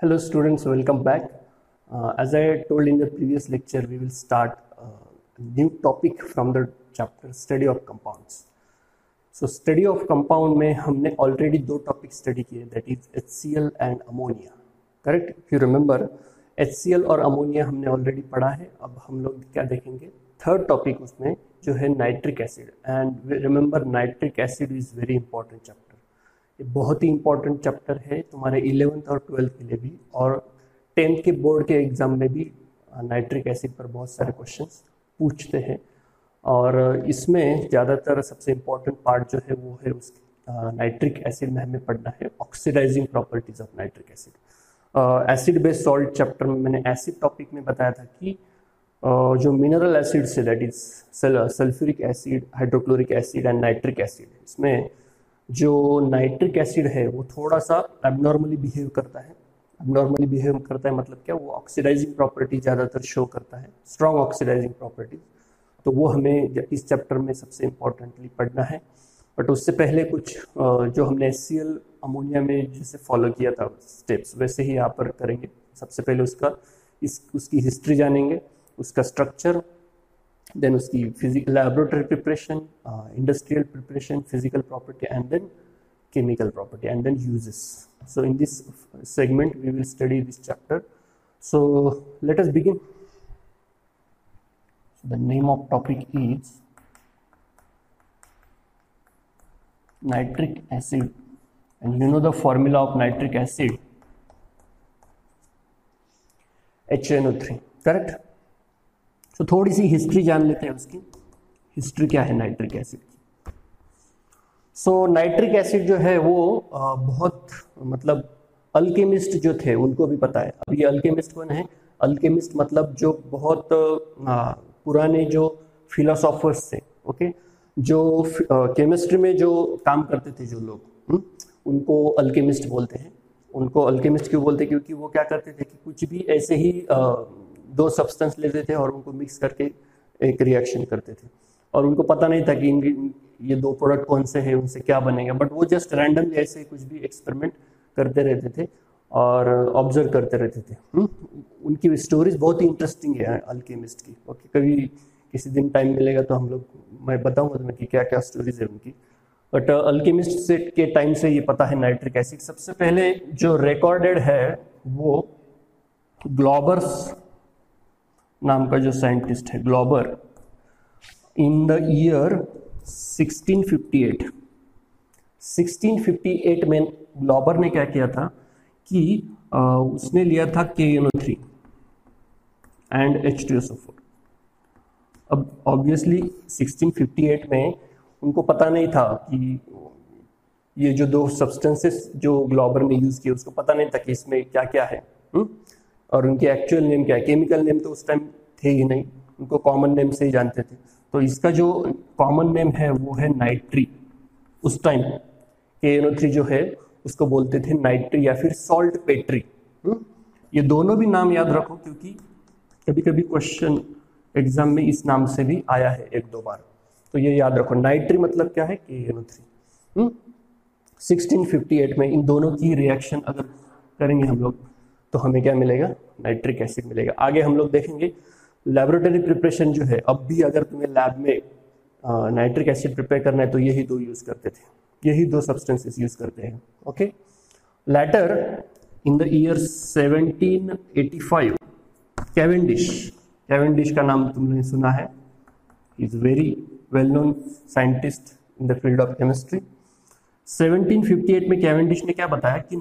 Hello students, welcome back. As I told in the previous lecture, we will start a new topic from the chapter study of compounds. So study of compound में हमने already दो topic study किए, that is HCl and ammonia. Correct? If you remember, HCl और ammonia हमने already पढ़ा है. अब हम लोग क्या देखेंगे? Third topic उसमें जो है nitric acid. And remember, nitric acid is very important chapter. ये बहुत ही इंपॉर्टेंट चैप्टर है तुम्हारे 11th और 12th के लिए भी, और 10th के बोर्ड के एग्जाम में भी नाइट्रिक एसिड पर बहुत सारे क्वेश्चंस पूछते हैं। और इसमें ज़्यादातर सबसे इम्पोर्टेंट पार्ट जो है वो है उसकी नाइट्रिक एसिड में हमें पढ़ना है oxidizing properties of nitric acid. Acid based salt chapter में मैंने एसिड टॉपिक में बताया था कि जो मिनरल एसिड्स है, that is sulphuric acid, hydrochloric acid and nitric acid, इसमें जो नाइट्रिक एसिड है वो थोड़ा सा एबनॉर्मली बिहेव करता है। एबनॉर्मली बिहेव करता है मतलब क्या? वो ऑक्सीडाइजिंग प्रॉपर्टी ज़्यादातर शो करता है, स्ट्रॉन्ग ऑक्सीडाइजिंग प्रॉपर्टी। तो वो हमें इस चैप्टर में सबसे इम्पोर्टेंटली पढ़ना है। बट उससे पहले कुछ जो हमने HCl अमोनिया में जैसे फॉलो किया था स्टेप्स, वैसे ही यहाँ पर करेंगे। सबसे पहले उसकी हिस्ट्री जानेंगे, उसका स्ट्रक्चर, then उसकी physical laboratory preparation, industrial preparation, physical property, and then chemical property, and then uses. So in this segment we will study this chapter. So let us begin. So the name of topic is nitric acid, and you know the formula of nitric acid, HNO3, correct? तो थोड़ी सी history जान लेते हैं उसकी। History क्या है nitric acid की? सो nitric acid जो है वो बहुत मतलब अल्केमिस्ट जो थे उनको भी पता है। अब ये अल्केमिस्ट कौन है? अल्केमिस्ट मतलब जो बहुत पुराने जो फिलोसोफर्स थे, ओके, जो केमिस्ट्री में जो काम करते थे जो लोग, उनको अल्केमिस्ट बोलते हैं। उनको अल्केमिस्ट क्यों बोलते हैं? क्योंकि वो क्या करते थे कि कुछ भी ऐसे ही दो सब्सटेंस लेते थे और उनको मिक्स करके एक रिएक्शन करते थे, और उनको पता नहीं था कि ये दो प्रोडक्ट कौन से हैं, उनसे क्या बनेगा। बट वो जस्ट रैंडमली ऐसे कुछ भी एक्सपेरिमेंट करते रहते थे और ऑब्जर्व करते रहते थे। उनकी स्टोरीज बहुत ही इंटरेस्टिंग है अल्केमिस्ट की। ओके, कभी किसी दिन टाइम मिलेगा तो मैं बताऊंगा तुम्हें कि क्या क्या स्टोरीज है उनकी। बट अल्केमिस्ट से के टाइम से ये पता है नाइट्रिक एसिड। सबसे पहले जो रिकॉर्डेड है वो ग्लोबर्स नाम का जो साइंटिस्ट है, ग्लोबर, इन द ईयर 1658 में ग्लोबर ने क्या किया था कि उसने लिया था KNO3 एंड H2SO4। अब ऑब्वियसली 1658 में उनको पता नहीं था कि ये जो दो सब्सटेंसेस जो ग्लोबर ने यूज किए उसको पता नहीं था कि इसमें क्या क्या है, और उनके एक्चुअल नेम क्या है। केमिकल नेम तो उस टाइम थे ही नहीं, उनको कॉमन नेम से ही जानते थे। तो इसका जो कॉमन नेम है वो है नाइट्री। उस टाइम KNO3 जो है उसको बोलते थे नाइट्री या फिर सॉल्ट पेट्री। ये दोनों भी नाम याद रखो, क्योंकि कभी कभी क्वेश्चन एग्जाम में इस नाम से भी आया है एक दो बार। तो ये याद रखो, नाइट्री मतलब क्या है? KNO3। 1658 में इन दोनों की रिएक्शन अगर करेंगे हम लोग तो हमें क्या मिलेगा? नाइट्रिक एसिड मिलेगा। आगे हम लोग देखेंगे लेबोरेटरी प्रिपरेशन जो है। अब भी अगर तुम्हें लैब में नाइट्रिक एसिड प्रिपेयर करना है तो यही दो यूज करते थे, यही दो सब्सटेंसेस यूज करते हैं। Okay, later in the year 1785 Cavendish का नाम तुमने सुना है, is very well known scientist in the field of chemistry. 1758 में कैवेंडिश ने क्या बताया कि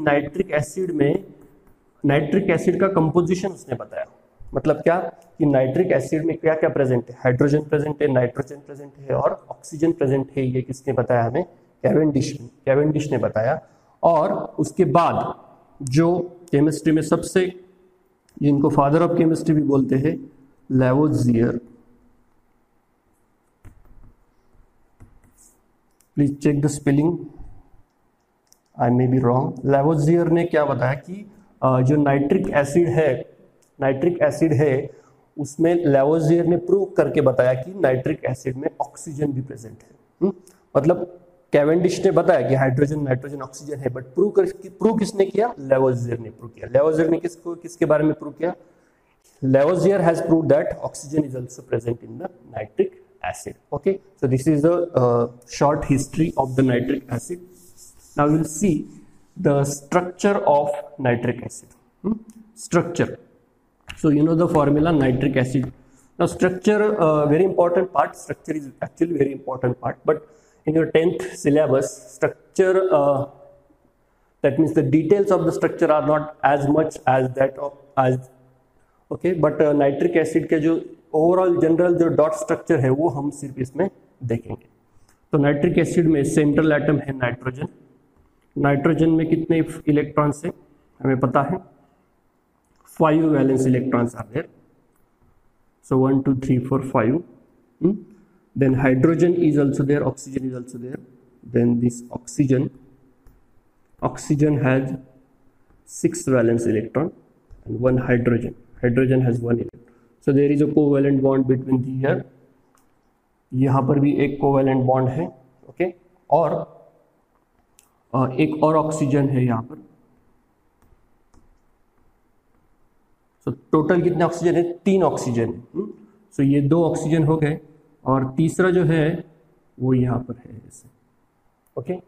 नाइट्रिक एसिड का कंपोजिशन उसने बताया। मतलब क्या कि नाइट्रिक एसिड में क्या क्या प्रेजेंट है? हाइड्रोजन प्रेजेंट है, नाइट्रोजन प्रेजेंट है और ऑक्सीजन प्रेजेंट है। ये किसने बताया हमें? कैवेंडिश ने बताया। और उसके बाद जो केमिस्ट्री में सबसे, जिनको फादर ऑफ केमिस्ट्री भी बोलते हैं, Lavoisier, please check the spelling, I may be wrong. Lavoisier ने क्या बताया कि जो नाइट्रिक एसिड है उसमें लैवोजियर ने प्रूव करके बताया कि नाइट्रिक एसिड में ऑक्सीजन भी प्रेजेंट है। मतलब कैवेंडिश ने बताया कि हाइड्रोजन नाइट्रोजन ऑक्सीजन है, बट प्रूव किसने किया? लेवोजियर ने प्रूव किया। लेवोजियर ने किसके बारे में प्रूव किया? Lavoisier has proved that oxygen is also present in the nitric acid. Okay, so this is the short history of the nitric acid. Now we will see the structure of nitric acid. Structure. So you know the formula nitric acid. Now structure, very important part. Structure is actually very important part. But in your 10th syllabus, structure, that means the details of the structure are not as much as that of as okay, but nitric acid के जो overall general जो dot structure है वो हम सिर्फ इसमें देखेंगे। तो नाइट्रिक एसिड में सेंट्रल एटम है नाइट्रोजन। नाइट्रोजन में कितने इलेक्ट्रॉन्स है हमें पता है, 5 valence electrons are there, so 1 2 3 4 5। Then hydrogen is also there, oxygen is also there, then this oxygen has 6 valence electron and 1 hydrogen has 1 electron, so there is a covalent bond between the here, यहाँ पर भी एक covalent bond है। Okay, और एक और oxygen है यहाँ पर। सो टोटल कितने ऑक्सीजन है? 3 ऑक्सीजन है। सो ये 2 ऑक्सीजन हो गए और तीसरा जो है वो यहाँ पर है ऐसे। ओके,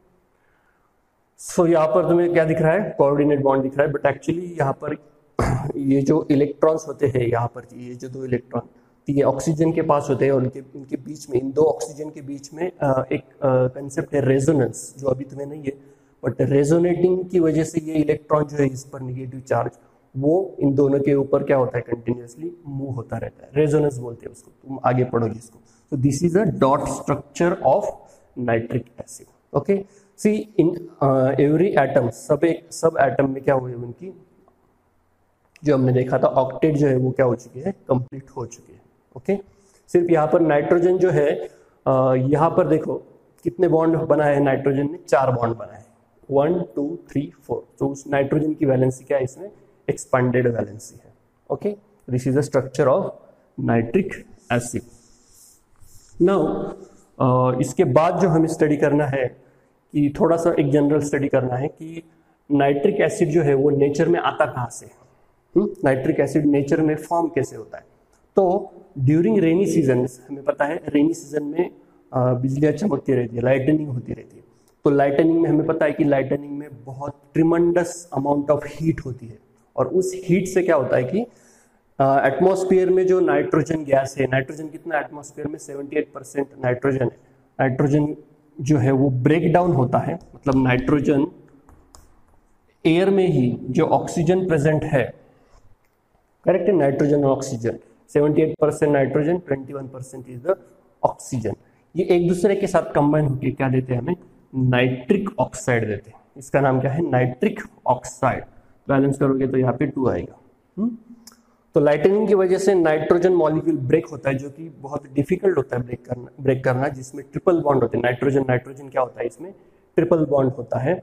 सो यहाँ पर तुम्हें क्या दिख रहा है? कोऑर्डिनेट बॉन्ड दिख रहा है, बट एक्चुअली यहाँ पर ये जो इलेक्ट्रॉन्स होते हैं यहाँ पर, ये जो 2 इलेक्ट्रॉन ये ऑक्सीजन के पास होते हैं और इनके बीच में, इन 2 ऑक्सीजन के बीच में एक कंसेप्ट है रेजोनेंस, जो अभी तुम्हें नहीं है, बट रेजोनेटिंग की वजह से ये इलेक्ट्रॉन जो है इस पर नेगेटिव चार्ज वो इन दोनों के ऊपर क्या होता है? कंटिन्यूअसली मूव होता रहता है। रेजोनेंस बोलते हैं उसको, तुम आगे पढ़ोगे इसको। तो this is a dot structure of nitric acid. Okay, see in every atom, सब एटम में क्या हुए उनकी, जो हमने देखा था ऑक्टेट जो है वो क्या हो चुकी है? कंप्लीट हो चुकी है। ओके, सिर्फ यहाँ पर नाइट्रोजन जो है, यहाँ पर देखो कितने बॉन्ड बनाए हैं नाइट्रोजन ने? 4 बॉन्ड बनाए हैं, 1 2 3 4। तो उस नाइट्रोजन की वैलेंसी क्या है इसमें? एक्सपांडेड वैलेंसी है। Okay, this is the structure of nitric acid. Now इसके बाद जो हमें स्टडी करना है कि थोड़ा सा एक जनरल स्टडी करना है कि नाइट्रिक एसिड जो है वो नेचर में आता कहाँ से है। नाइट्रिक एसिड नेचर में फॉर्म कैसे होता है? तो ड्यूरिंग रेनी सीजन, हमें पता है रेनी सीजन में बिजलियाँ चमकती रहती है, लाइटनिंग होती रहती है। तो लाइटनिंग में हमें पता है कि लाइटनिंग में बहुत ट्रिमेंडस अमाउंट ऑफ हीट होती है, और उस हीट से क्या होता है कि एटमॉस्फेयर में जो नाइट्रोजन गैस है, नाइट्रोजन कितना एटमॉस्फेयर में? 78% नाइट्रोजन है। नाइट्रोजन जो है वो ब्रेक डाउन होता है, मतलब नाइट्रोजन एयर में ही जो ऑक्सीजन प्रेजेंट है, करेक्ट है, नाइट्रोजन और oxygen, 78% nitrogen, 21% is the oxygen, ये एक दूसरे के साथ कंबाइन होकर क्या देते हैं? हमें नाइट्रिक ऑक्साइड देते हैं। इसका नाम क्या है? Nitric oxide. बैलेंस करोगे तो यहाँ पे 2 आएगा। तो लाइटनिंग की वजह से नाइट्रोजन मॉलिक्यूल ब्रेक होता है, जो कि बहुत डिफिकल्ट होता है ब्रेक करना, जिसमें ट्रिपल बॉन्ड होते हैं। नाइट्रोजन क्या होता है? इसमें ट्रिपल बॉन्ड होता है,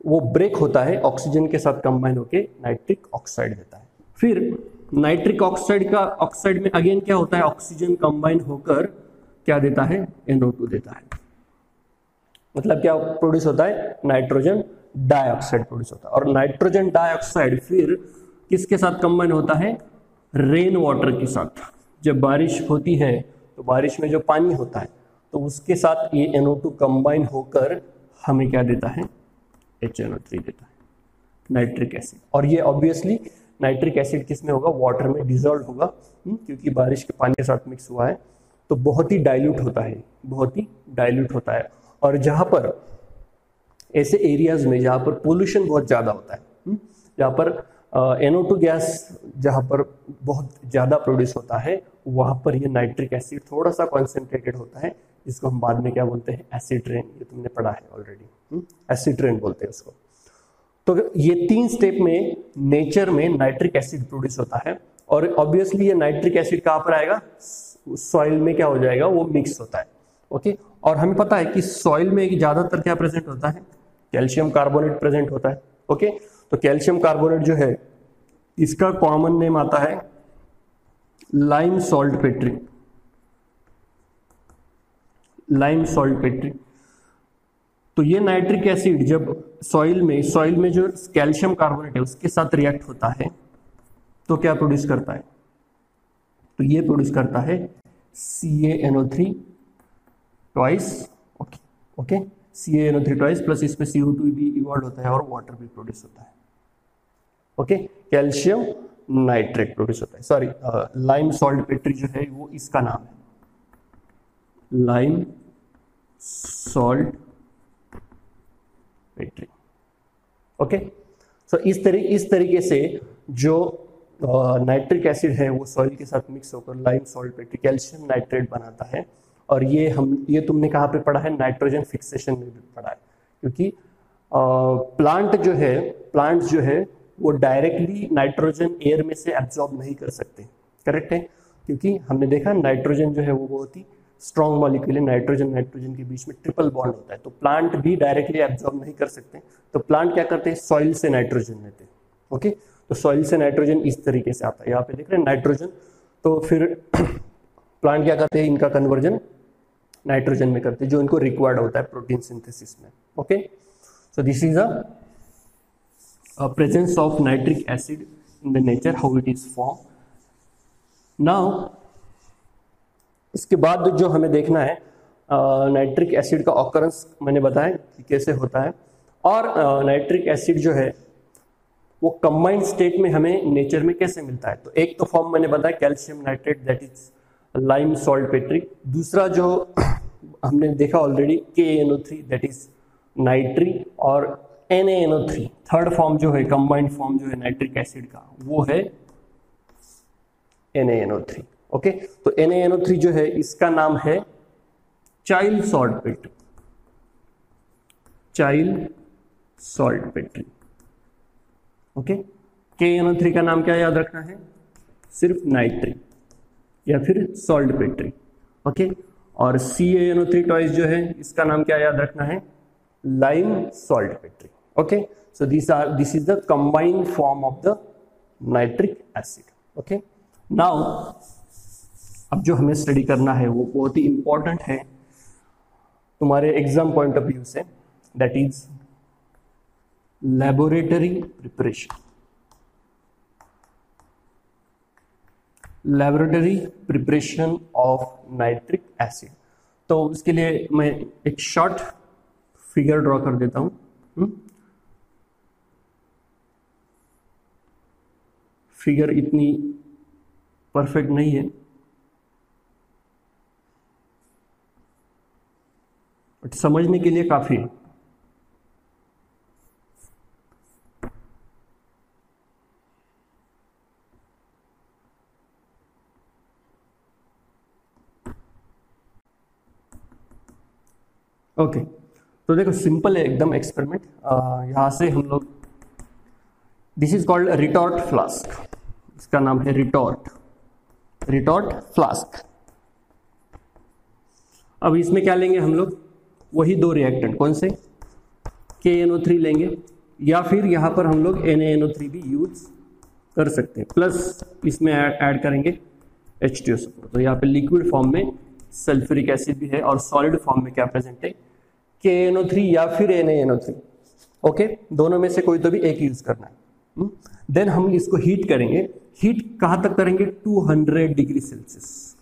वो ब्रेक होता है, ऑक्सीजन के साथ कंबाइन होकर नाइट्रिक ऑक्साइड देता है। फिर नाइट्रिक ऑक्साइड में अगेन क्या होता है? ऑक्सीजन कंबाइन होकर क्या देता है? NO2 देता है। मतलब क्या प्रोड्यूस होता है? नाइट्रोजन डाइऑक्साइड प्रोड्यूस होता है। और नाइट्रोजन डाइऑक्साइड फिर किसके साथ कंबाइन होता है? रेन वाटर के साथ। जब बारिश होती है तो बारिश में जो पानी होता है तो उसके साथ ये NO2 कंबाइन होकर हमें क्या देता है? HNO3 देता है, नाइट्रिक एसिड। और ये ऑब्वियसली नाइट्रिक एसिड किस में होगा? वाटर में डिजोल्व होगा, क्योंकि बारिश के पानी के साथ मिक्स हुआ है, तो बहुत ही डाइल्यूट होता है। और जहाँ पर ऐसे एरियाज में जहाँ पर पोल्यूशन बहुत ज़्यादा होता है, जहाँ पर NO2 गैस जहाँ पर बहुत ज़्यादा प्रोड्यूस होता है, वहाँ पर ये नाइट्रिक एसिड थोड़ा सा कॉन्सेंट्रेटेड होता है, जिसको हम बाद में क्या बोलते हैं? Acid rain. ये तुमने पढ़ा है ऑलरेडी, एसिड रेन बोलते हैं उसको। तो ये 3 स्टेप में नेचर में नाइट्रिक एसिड प्रोड्यूस होता है, और ऑब्वियसली ये नाइट्रिक एसिड कहाँ पर आएगा? सॉइल में क्या हो जाएगा? वो मिक्स होता है। ओके, और हमें पता है कि सॉइल में ज्यादातर क्या प्रेजेंट होता है? कैल्शियम कार्बोनेट प्रेजेंट होता है। ओके, तो कैल्शियम कार्बोनेट जो है इसका कॉमन नेम आता है लाइम सॉल्ट पेट्री। तो ये नाइट्रिक एसिड जब सॉइल में जो कैल्शियम कार्बोनेट है उसके साथ रिएक्ट होता है तो क्या प्रोड्यूस करता है? तो ये प्रोड्यूस करता है CaNO3 twice, okay CaNO3 twice plus इसमें CO2 भी इवॉल्व होता है और वाटर भी प्रोड्यूस होता है, ओके कैल्शियम नाइट्रेट प्रोड्यूस होता है। सॉरी, लाइम सॉल्ट पेट्री जो है वो इसका नाम है, लाइम सॉल्ट पेट्री, ओके। सो इस तरीके से जो नाइट्रिक एसिड है वो सॉइल के साथ मिक्स होकर lime salt petri calcium nitrate बनाता है। और ये तुमने कहाँ पे पढ़ा है? नाइट्रोजन फिक्सेशन में भी पढ़ा है, क्योंकि प्लांट्स जो है वो डायरेक्टली नाइट्रोजन एयर में से एब्जॉर्ब नहीं कर सकते, करेक्ट है? क्योंकि हमने देखा नाइट्रोजन जो है वो बहुत ही स्ट्रॉन्ग मॉलिक्यूल है, नाइट्रोजन के बीच में ट्रिपल बॉन्ड होता है, तो प्लांट भी डायरेक्टली एब्जॉर्ब नहीं कर सकते। तो प्लांट क्या करते हैं? सॉइल से नाइट्रोजन लेते हैं, ओके। तो सॉइल से नाइट्रोजन इस तरीके से आता है, यहाँ पे देख रहे हैं नाइट्रोजन। तो फिर प्लांट क्या करते हैं? इनका कन्वर्जन नाइट्रोजन में करते हैं जो इनको रिक्वायर्ड होता है प्रोटीन सिंथेसिस में, okay. So this is a presence of nitric acid in the nature, how it is form. Now इसके बाद जो हमें देखना है नाइट्रिक एसिड का ऑकरेंस मैंने बताया कि कैसे होता है, और नाइट्रिक एसिड जो है वो कंबाइंड स्टेट में हमें नेचर में कैसे मिलता है। तो एक तो फॉर्म मैंने बताया calcium nitrate, that is lime salt petri. दूसरा जो हमने देखा ऑलरेडी KaNO3 दैट इज नाइट्री, और NaNO3 थर्ड फॉर्म जो है, कंबाइंड फॉर्म जो है नाइट्रिक एसिड का, वो है NaNO3, ओके। तो NaNO3 जो है इसका नाम है child salt petri, child salt petri, okay. KaNO3 का नाम क्या याद रखना है? सिर्फ नाइट्री या फिर सॉल्ट पेट्री, ओके। और CaNO3 ट्वाइस जो है इसका नाम क्या याद रखना है? Lime salt petri, okay. So this is the combined form of the nitric acid, okay. Now अब जो हमें स्टडी करना है वो बहुत ही इंपॉर्टेंट है तुम्हारे एग्जाम पॉइंट ऑफ व्यू से, that is laboratory preparation. Laboratory preparation of nitric acid. तो उसके लिए मैं एक शॉर्ट फिगर ड्रॉ कर देता हूं। फिगर इतनी परफेक्ट नहीं है, बट समझने के लिए काफी है। ओके, तो देखो सिंपल है एकदम एक्सपेरिमेंट। यहां से हम लोग, this is called retort flask, इसका नाम है रिटॉर्ट फ्लास्क। अब इसमें क्या लेंगे हम लोग? वही दो रिएक्टेंट, कौन से? KaNO3 लेंगे, या फिर यहां पर हम लोग NaNO3 भी यूज कर सकते हैं, प्लस इसमें ऐड करेंगे H2SO4। तो यहाँ पे लिक्विड फॉर्म में सल्फ्यूरिक एसिड भी है और सॉलिड फॉर्म में क्या प्रेजेंट है? KaNO3 या फिर NaNO3, ओके। दोनों में से कोई तो भी एक यूज करना है। देन हम इसको हीट करेंगे। हीट कहां तक करेंगे? 200 डिग्री सेल्सियस,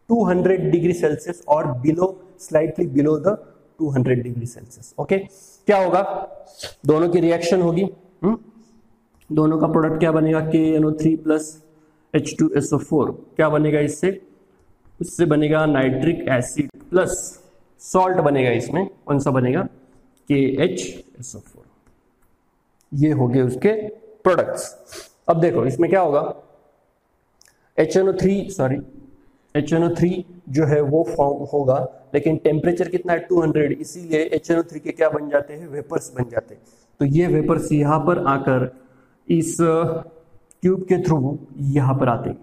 200 डिग्री सेल्सियस और below, slightly below the 200 degree Celsius, okay. क्या होगा? दोनों की रिएक्शन होगी, दोनों का प्रोडक्ट क्या बनेगा? KaNO3 प्लस H2SO4 क्या बनेगा इससे? उससे बनेगा नाइट्रिक एसिड प्लस सॉल्ट बनेगा। इसमें कौन सा बनेगा? KHSO4। ये हो गए उसके प्रोडक्ट्स। अब देखो इसमें क्या होगा? HNO3 जो है वो फॉर्म होगा, लेकिन टेम्परेचर कितना है? 200, इसीलिए HNO3 के क्या बन जाते हैं? वेपर्स बन जाते हैं। तो ये वेपर्स यहाँ पर आकर इस ट्यूब के थ्रू यहाँ पर आते हैं।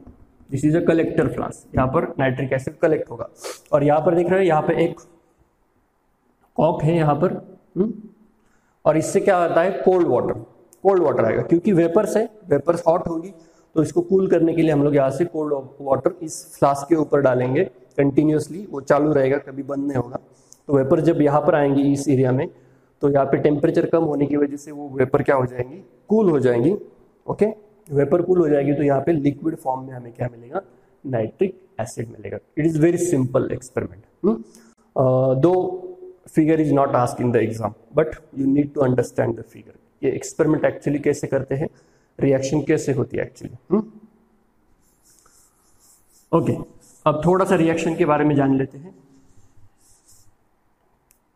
This is a collector flask, यहाँ पर नाइट्रिक एसिड कलेक्ट होगा। और यहाँ पर देख रहे हो, यहाँ पे एक कॉक है यहाँ पर, और इससे क्या आता है? कोल्ड वाटर आएगा, क्योंकि वेपर्स है, वेपर्स हॉट होगी, तो इसको कूल करने के लिए हम लोग यहाँ से कोल्ड वाटर इस फ्लास्क के ऊपर डालेंगे कंटिन्यूअसली, वो चालू रहेगा, कभी बंद नहीं होगा। तो वेपर जब यहाँ पर आएंगी इस एरिया में, तो यहाँ पे टेम्परेचर कम होने की वजह से वो वेपर क्या हो जाएंगी, कूल हो जाएंगी। ओके, वेपर कूल हो जाएगी तो यहाँ पे लिक्विड फॉर्म में हमें क्या मिलेगा, नाइट्रिक एसिड मिलेगा। It is very simple experiment. दो figure is not asked in the exam, but you need to understand the figure. ये एक्सपेरिमेंट एक्चुअली कैसे करते हैं, रिएक्शन कैसे होती है एक्चुअली। ओके, अब थोड़ा सा रिएक्शन के बारे में जान लेते हैं।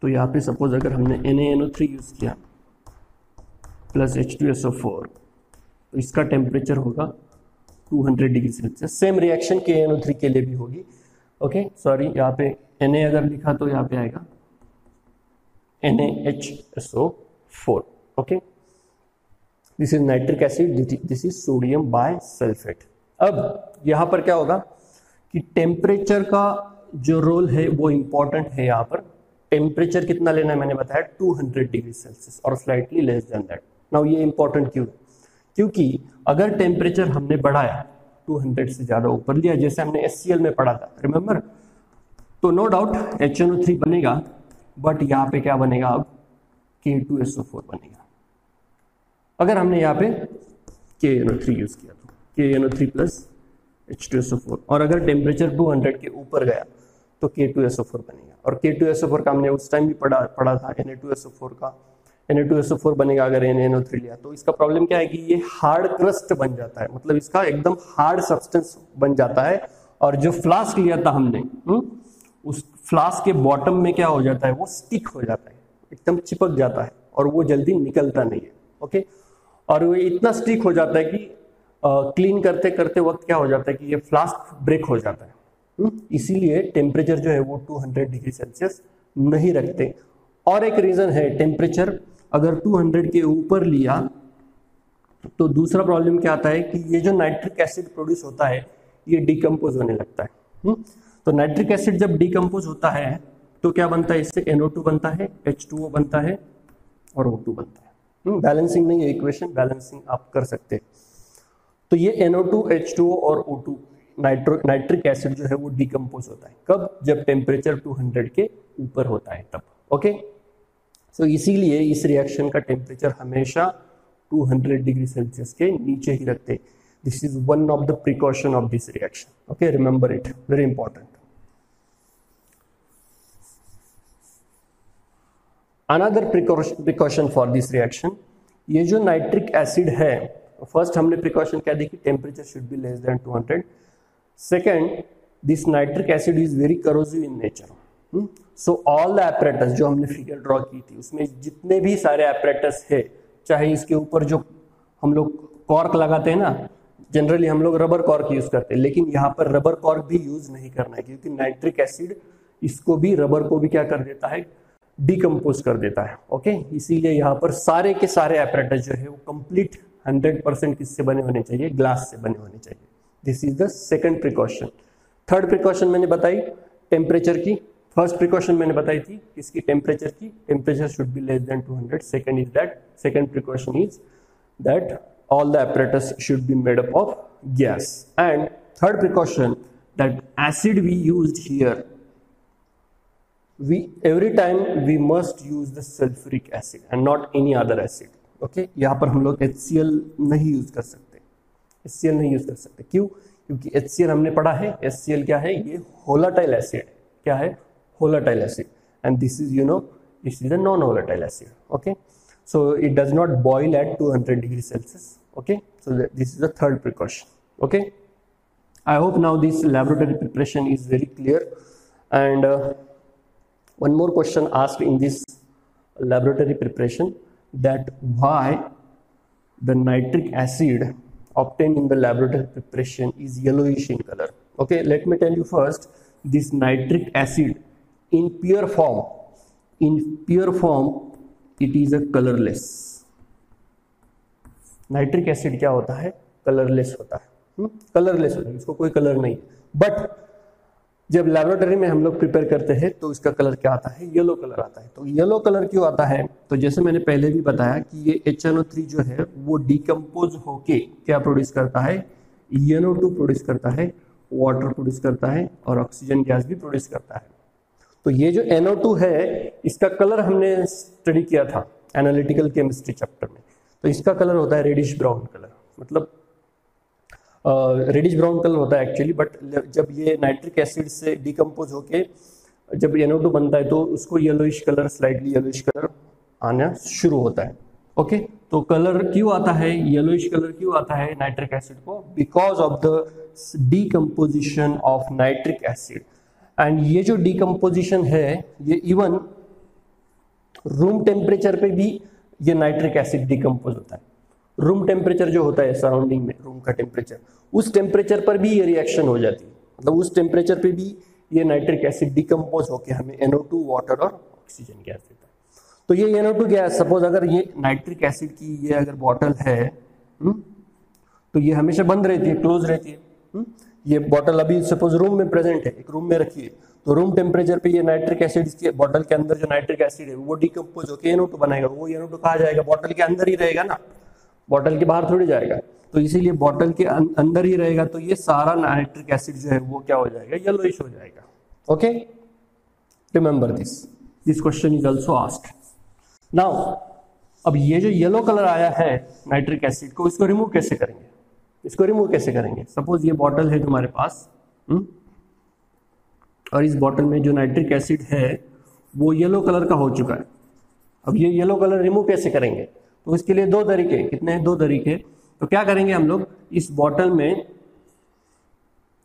तो यहाँ पे सपोज अगर हमने NaNO3 यूज किया प्लस H2SO4, तो इसका टेम्परेचर होगा 200 degree Celsius. Same reaction KNO3 के लिए भी होगी। ओके, सॉरी, यहाँ पे Na अगर लिखा तो यहाँ पे आएगा NaHSO4। Okay, this is nitric acid, this is sodium bisulphate. अब यहाँ पर क्या होगा कि टेम्परेचर का जो रोल है वो इंपॉर्टेंट है। यहाँ पर टेम्परेचर कितना लेना है मैंने बताया, 200 डिग्री सेल्सियस और slightly less than that. Now ये इंपॉर्टेंट क्यों, क्योंकि अगर टेम्परेचर हमने बढ़ाया 200 से ज्यादा ऊपर लिया, जैसे हमने HCl में पढ़ा था, रिमेंबर, तो नो डाउट HNO3 बनेगा, बट यहाँ पे क्या बनेगा, अब K2SO4 बनेगा। अगर हमने यहाँ पे KNO3 यूज किया तो KNO3 प्लस H2SO4, और अगर टेम्परेचर 200 के ऊपर गया तो K2SO4 बनेगा। और K2SO4 का हमने उस टाइम भी पढ़ा था, Na2SO4 का Na2SO4 बनेगा अगर NaNO3 लिया। तो इसका प्रॉब्लम क्या है कि ये हार्ड क्रस्ट बन जाता है, मतलब इसका एकदम हार्ड सब्सटेंस बन जाता है, और जो फ्लास्क लिया था हमने, उस फ्लास्क के बॉटम में क्या हो जाता है, वो स्टिक हो जाता है, एकदम चिपक जाता है, और वो जल्दी निकलता नहीं है। ओके, और वो इतना स्टिक हो जाता है कि क्लीन करते करते वक्त क्या हो जाता है कि ये फ्लास्क ब्रेक हो जाता है। इसीलिए टेम्परेचर जो है वो 200 डिग्री सेल्सियस नहीं रखते। और एक रीजन है, टेम्परेचर अगर 200 के ऊपर लिया तो दूसरा प्रॉब्लम क्या आता है कि ये जो नाइट्रिक एसिड प्रोड्यूस होता है ये डिकम्पोज होने लगता है। तो नाइट्रिक एसिड जब डिकम्पोज होता है तो क्या बनता है, इससे NO2 बनता है, H2O बनता है और O2 बनता है। बैलेंसिंग नहीं है इक्वेशन, बैलेंसिंग आप कर सकते हैं। तो ये NO2, H2O और O2 नाइट्रिक एसिड जो है वो डिकम्पोज होता है। कब, जब टेम्परेचर 200 के ऊपर होता है तब। ओके, सो इसीलिए इस रिएक्शन का टेम्परेचर हमेशा 200 डिग्री सेल्सियस के नीचे ही रखते हैं। This is one of the precaution of this reaction. Okay, remember it, very important. Another precaution for this reaction, ये जो नाइट्रिक एसिड है, फर्स्ट हमने प्रिकॉशन क्या देखी, temperature should be less than 200। Second, this nitric acid is very corrosive in nature. So all the apparatus, जो हमने figure draw की थी उसमें जितने भी सारे एपरेटस है, चाहे इसके ऊपर जो हम लोग कॉर्क लगाते हैं ना, जनरली हम लोग रबर कॉर्क यूज करते हैं, लेकिन यहाँ पर रबर कॉर्क भी यूज नहीं करना है, क्योंकि नाइट्रिक एसिड इसको भी, रबर को भी क्या कर देता है, डिकम्पोज कर देता है। ओके, इसीलिए यहाँ पर सारे के सारे एपरेटस जो है वो कंप्लीट 100% किससे बने होने चाहिए, ग्लास से बने होने चाहिए। This is the second precaution. Third precaution मैंने बताई टेम्परेचर की, फर्स्ट प्रिकॉशन मैंने बताई थी इसकी टेम्परेचर की, temperature should be less than 200। Second is that, second precaution is that all the apparatus should be made up of gas. And third precaution, that acid we used here, every time we must use the sulfuric acid and not any other acid. Okay, यहाँ पर हम लोग HCl नहीं use कर सकते, HCl नहीं use कर सकते। क्यों? क्योंकि HCl हमने पढ़ा है, HCl क्या है, ये volatile acid, क्या है, volatile acid, and this is, you know, this is a non-volatile acid. Okay, so it does not boil at 200 degrees Celsius. Okay, so this is the third precaution. Okay, I hope now this laboratory preparation is very clear. And one more question asked in this laboratory preparation, that why the nitric acid obtained in the laboratory preparation is yellowish in color. Okay, let me tell you first, this nitric acid in pure form it is a colorless. Nitric acid क्या होता है, colourless होता है, colourless होता है, इसको कोई colour नहीं। बट जब लेबोरेटरी में हम लोग प्रिपेयर करते हैं तो इसका कलर क्या आता है, येलो कलर आता है। तो येलो कलर क्यों आता है, तो जैसे मैंने पहले भी बताया कि ये HNO3 जो है वो डिकम्पोज होके क्या प्रोड्यूस करता है, NO2 प्रोड्यूस करता है, वाटर प्रोड्यूस करता है और ऑक्सीजन गैस भी प्रोड्यूस करता है। तो ये जो NO2 है इसका कलर हमने स्टडी किया था एनालिटिकल केमिस्ट्री चैप्टर में, तो इसका कलर होता है रेडिश ब्राउन कलर, मतलब रेडिश ब्राउन कलर होता है एक्चुअली, बट जब ये नाइट्रिक एसिड से डिकम्पोज होके जब NO2 बनता है तो उसको yellowish colour, slightly yellowish colour आना शुरू होता है। ओके, तो कलर क्यों आता है, येलोइश कलर क्यों आता है नाइट्रिक एसिड को? Because of the decomposition of nitric acid. And ये जो डिकम्पोजिशन है ये इवन रूम टेम्परेचर पे भी ये नाइट्रिक एसिड डिकम्पोज होता है। रूम टेम्परेचर जो होता है सराउंडिंग में, रूम का टेम्परेचर, उस टेम्परेचर पर भी ये रिएक्शन हो जाती है, मतलब उस टेम्परेचर पे भी ये नाइट्रिक एसिड डिकम्पोज होकर हमें NO2 वाटर और ऑक्सीजन गैस देता है। तो ये NO2 गैस, सपोज अगर ये नाइट्रिक एसिड की ये अगर बॉटल है, तो ये हमेशा बंद रहती है, क्लोज रहती है। ये बॉटल अभी सपोज रूम में प्रेजेंट है, एक रूम में रखी है, तो रूम टेम्परेचर पे ये नाइट्रिक एसिड की बॉटल के अंदर जो नाइट्रिक एसिड है वो डिकम्पोज होकर NO2 बनाएगा। वो NO2 कहाँ जाएगा? बॉटल के अंदर ही रहेगा ना, बॉटल के बाहर थोड़ी जाएगा। तो इसीलिए बॉटल के अंदर ही रहेगा, तो ये सारा नाइट्रिक एसिड जो है वो क्या हो जाएगा? येलोइश हो जाएगा। Okay, remember this question is also asked. Now अब ये जो येलो कलर आया है नाइट्रिक एसिड को, इसको रिमूव कैसे करेंगे? इसको रिमूव कैसे करेंगे? सपोज ये बॉटल है तुम्हारे पास, और इस बॉटल में जो नाइट्रिक एसिड है वो येलो कलर का हो चुका है। अब ये येलो कलर रिमूव कैसे करेंगे? तो इसके लिए दो तरीके, कितने हैं? दो तरीके। तो क्या करेंगे हम लोग, इस बॉटल में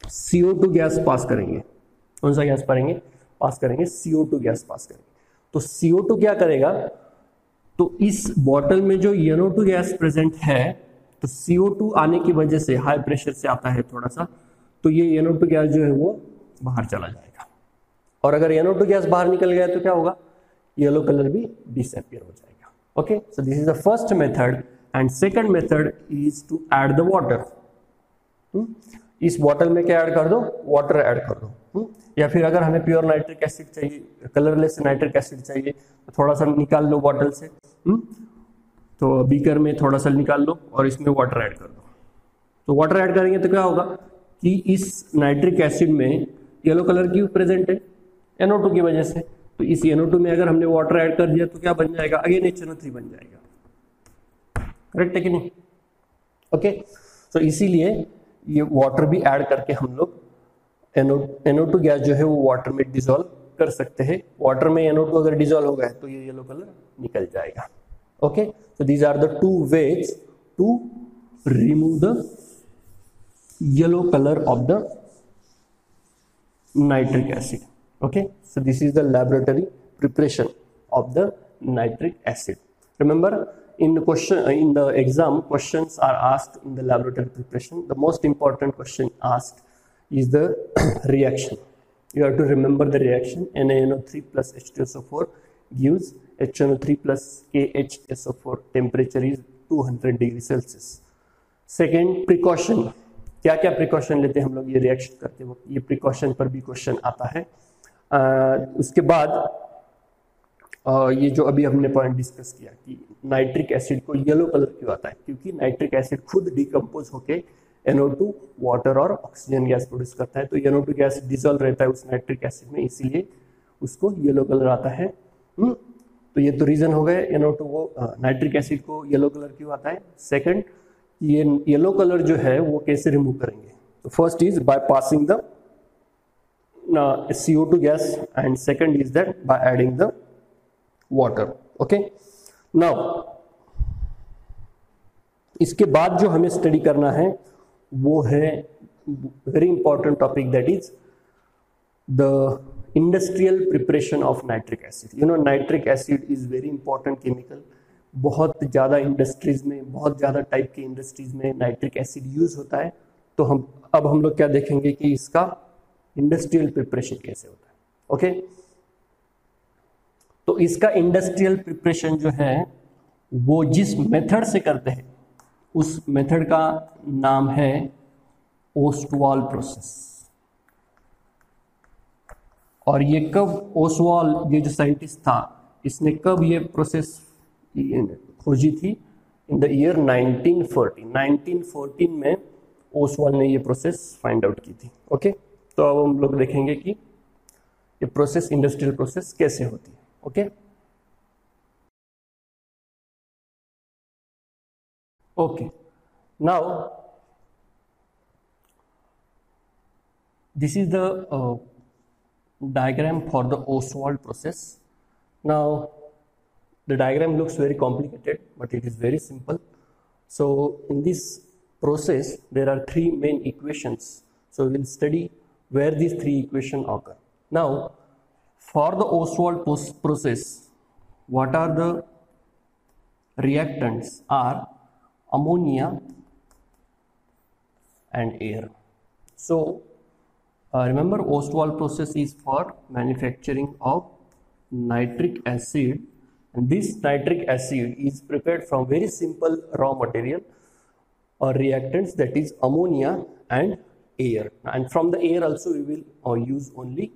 CO2 गैस पास करेंगे। कौन सा गैस पास करेंगे? CO2 गैस पास करेंगे। तो CO2 क्या करेगा? तो इस बॉटल में जो NO2 गैस प्रेजेंट है, तो CO2 आने की वजह से हाई प्रेशर से आता है थोड़ा सा, तो ये NO2 गैस जो है वो बाहर चला जाएगा। और अगर NO2 गैस बाहर निकल गया तो क्या होगा? येलो कलर भी डिसअपियर हो जाएगा। Okay, so this is the first method. And second method is to add the water. इस बॉटल में क्या ऐड कर दो? वाटर ऐड कर दो। या फिर अगर हमें प्योर नाइट्रिक एसिड चाहिए, कलरलेस नाइट्रिक एसिड चाहिए, तो थोड़ा सा निकाल लो बॉटल से, तो बीकर में थोड़ा सा निकाल लो और इसमें वाटर ऐड कर दो। तो वाटर ऐड करेंगे तो क्या होगा कि इस नाइट्रिक एसिड में येलो कलर क्यों प्रेजेंट है? NO2 की वजह से। तो इस NO2 में अगर हमने वाटर ऐड कर दिया तो क्या बन जाएगा? अगेन HNO3 बन जाएगा। करेक्ट है कि नहीं? ओके, तो इसीलिए ये वाटर भी ऐड करके हम लोग NO2 गैस जो है वो वाटर में डिसॉल्व कर सकते हैं। वाटर में NO2 अगर डिसॉल्व हो गया तो ये येलो कलर निकल जाएगा। Okay, so these are the two ways to remove the yellow color of the nitric acid. Okay, so this is the laboratory preparation of the nitric acid. Remember, in the exam, questions are asked in the laboratory preparation. The most important question asked is the reaction. You have to remember the reaction. NaNO3 plus H2SO4 gives HNO3 plus KHSO4. Temperature is 200 degree Celsius. Second, precaution. क्या क्या precaution लेते हैं हम लोग ये reaction करते वक्त? ये प्रिकॉशन पर भी क्वेश्चन आता है। उसके बाद ये जो अभी हमने पॉइंट डिस्कस किया कि नाइट्रिक एसिड को येलो कलर क्यों आता है, क्योंकि नाइट्रिक एसिड खुद डिकम्पोज होके NO2 वाटर और ऑक्सीजन गैस प्रोड्यूस करता है। तो NO2 गैस डिसॉल्व रहता है उस नाइट्रिक एसिड में, इसीलिए उसको येलो कलर आता है। तो ये तो रीजन हो गए NO2 वो नाइट्रिक एसिड को येलो कलर क्यों आता है। सेकंड, ये येलो कलर जो है वो कैसे रिमूव करेंगे? तो first is by passing the CO2 gas, and second is that by adding the water. Okay, now इसके बाद जो हमें स्टडी करना है वो है very important topic, that is the industrial preparation of nitric acid. You know, nitric acid is very important chemical. बहुत ज़्यादा इंडस्ट्रीज में, बहुत ज़्यादा टाइप के इंडस्ट्रीज में नाइट्रिक एसिड यूज होता है। तो हम लोग क्या देखेंगे कि इसका इंडस्ट्रियल प्रिपरेशन कैसे होता है। ओके, तो इसका इंडस्ट्रियल प्रिपरेशन जो है वो जिस मेथड से करते हैं उस मेथड का नाम है ओस्टवाल प्रोसेस। और ये कब ओस्वाल, ये जो साइंटिस्ट था, इसने कब ये प्रोसेस खोजी थी? इन द ईयर 1914 में ओस्वाल ने ये प्रोसेस फाइंड आउट की थी। ओके, तो अब हम लोग देखेंगे कि ये प्रोसेस, इंडस्ट्रियल प्रोसेस कैसे होती है। Okay okay, now this is the diagram for the Ostwald process. Now the diagram looks very complicated, but it is very simple. So in this process there are three main equations, so we will study where these three equations occur. Now for the Ostwald process, what are the reactants are ammonia and air. So remember, Ostwald process is for manufacturing of nitric acid, and this nitric acid is prepared from very simple raw material or reactants, that is ammonia and air, and from the air also we will use only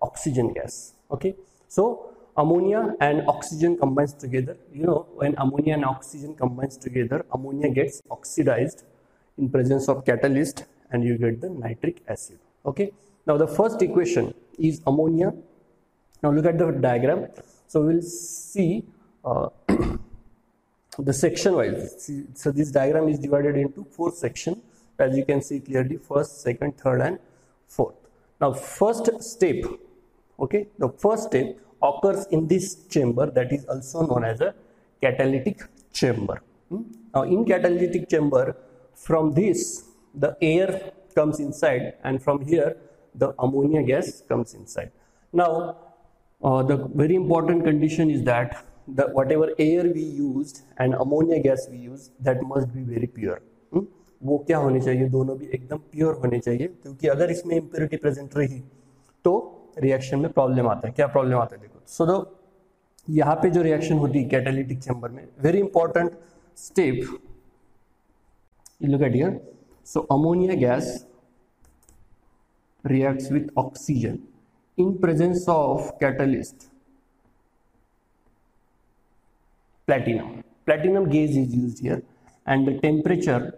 oxygen gas. Okay, so ammonia and oxygen combines together. You know, when ammonia and oxygen combines together, ammonia gets oxidized in presence of catalyst and you get the nitric acid. Okay, now the first equation is ammonia. Now look at the diagram. So we'll see the section wise. So this diagram is divided into 4 sections, as you can see clearly: first, second, third and fourth. Now first step, okay, the first step occurs in this chamber, that is also known as a catalytic chamber. Now in catalytic chamber, from this the air comes inside, and from here the ammonia gas comes inside. Now the very important condition is that the whatever air we used and ammonia gas we use, that must be very pure. वो क्या होने चाहिए, दोनों भी एकदम pure होने चाहिए, क्योंकि अगर इसमें इम्प्योरिटी प्रेजेंट रही तो रिएक्शन में प्रॉब्लम आता है। क्या प्रॉब्लम आता है देखो। सो दो यहाँ पे जो रिएक्शन होती है कैटालिटिक चैम्बर में, very important step, you look at here. So ammonia gas reacts with oxygen in presence of catalyst platinum. Platinum gas is used here, and the temperature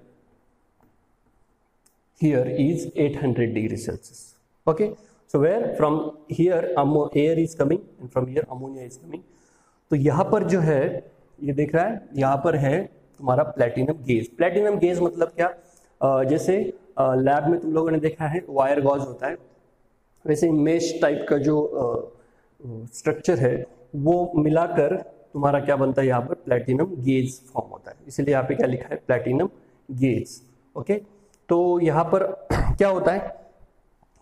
here is 800 degrees Celsius. Okay, so where from here air is coming and from here ammonia is coming. तो यहाँ पर जो है, ये देख रहा है, यहाँ पर है तुम्हारा प्लेटिनम गेज। प्लेटिनम गेज मतलब क्या, जैसे लैब में तुम लोगों ने देखा है वायर गॉज होता है, वैसे मेश टाइप का जो स्ट्रक्चर है वो मिलाकर तुम्हारा क्या बनता है, यहाँ पर प्लेटिनम गेज फॉर्म होता है, इसलिए यहाँ पे क्या लिखा है, प्लेटिनम गेज। ओके, तो यहाँ पर क्या होता है,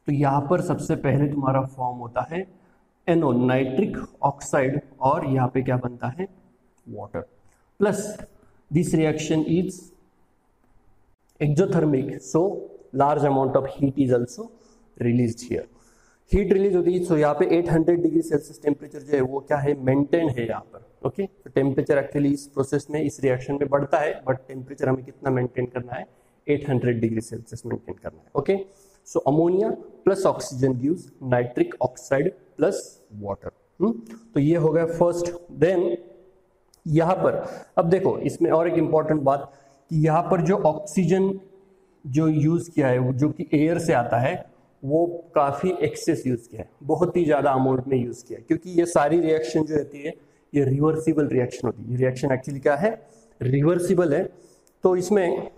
तो यहाँ पर सबसे पहले तुम्हारा फॉर्म होता है NO, नाइट्रिक ऑक्साइड, और यहाँ पे क्या बनता है, water, plus this reaction is exothermic, so large amount of heat is also released here. Heat release होती है, सो यहाँ पे 800 डिग्री सेल्सियस टेम्परेचर जो है वो क्या है, मेंटेन है यहाँ पर। ओके, तो टेम्परेचर एक्चुअली इस प्रोसेस में, इस रिएक्शन में बढ़ता है, बट टेम्परेचर हमें कितना मेंटेन करना है, 800 डिग्री सेल्सियस मेंटेन करना है। Okay, so ammonia plus oxygen gives nitric oxide plus water. तो ये हो गया फर्स्ट। देन यहाँ पर अब देखो, इसमें और एक इंपॉर्टेंट बात कि यहाँ पर जो ऑक्सीजन जो यूज किया है, जो कि एयर से आता है, वो काफी एक्सेस यूज किया है, बहुत ही ज्यादा अमाउंट में यूज किया है, क्योंकि ये सारी रिएक्शन जो रहती है ये रिवर्सिबल रिएक्शन होती है। ये रिएक्शन एक्चुअली क्या है, रिवर्सिबल है, तो इसमें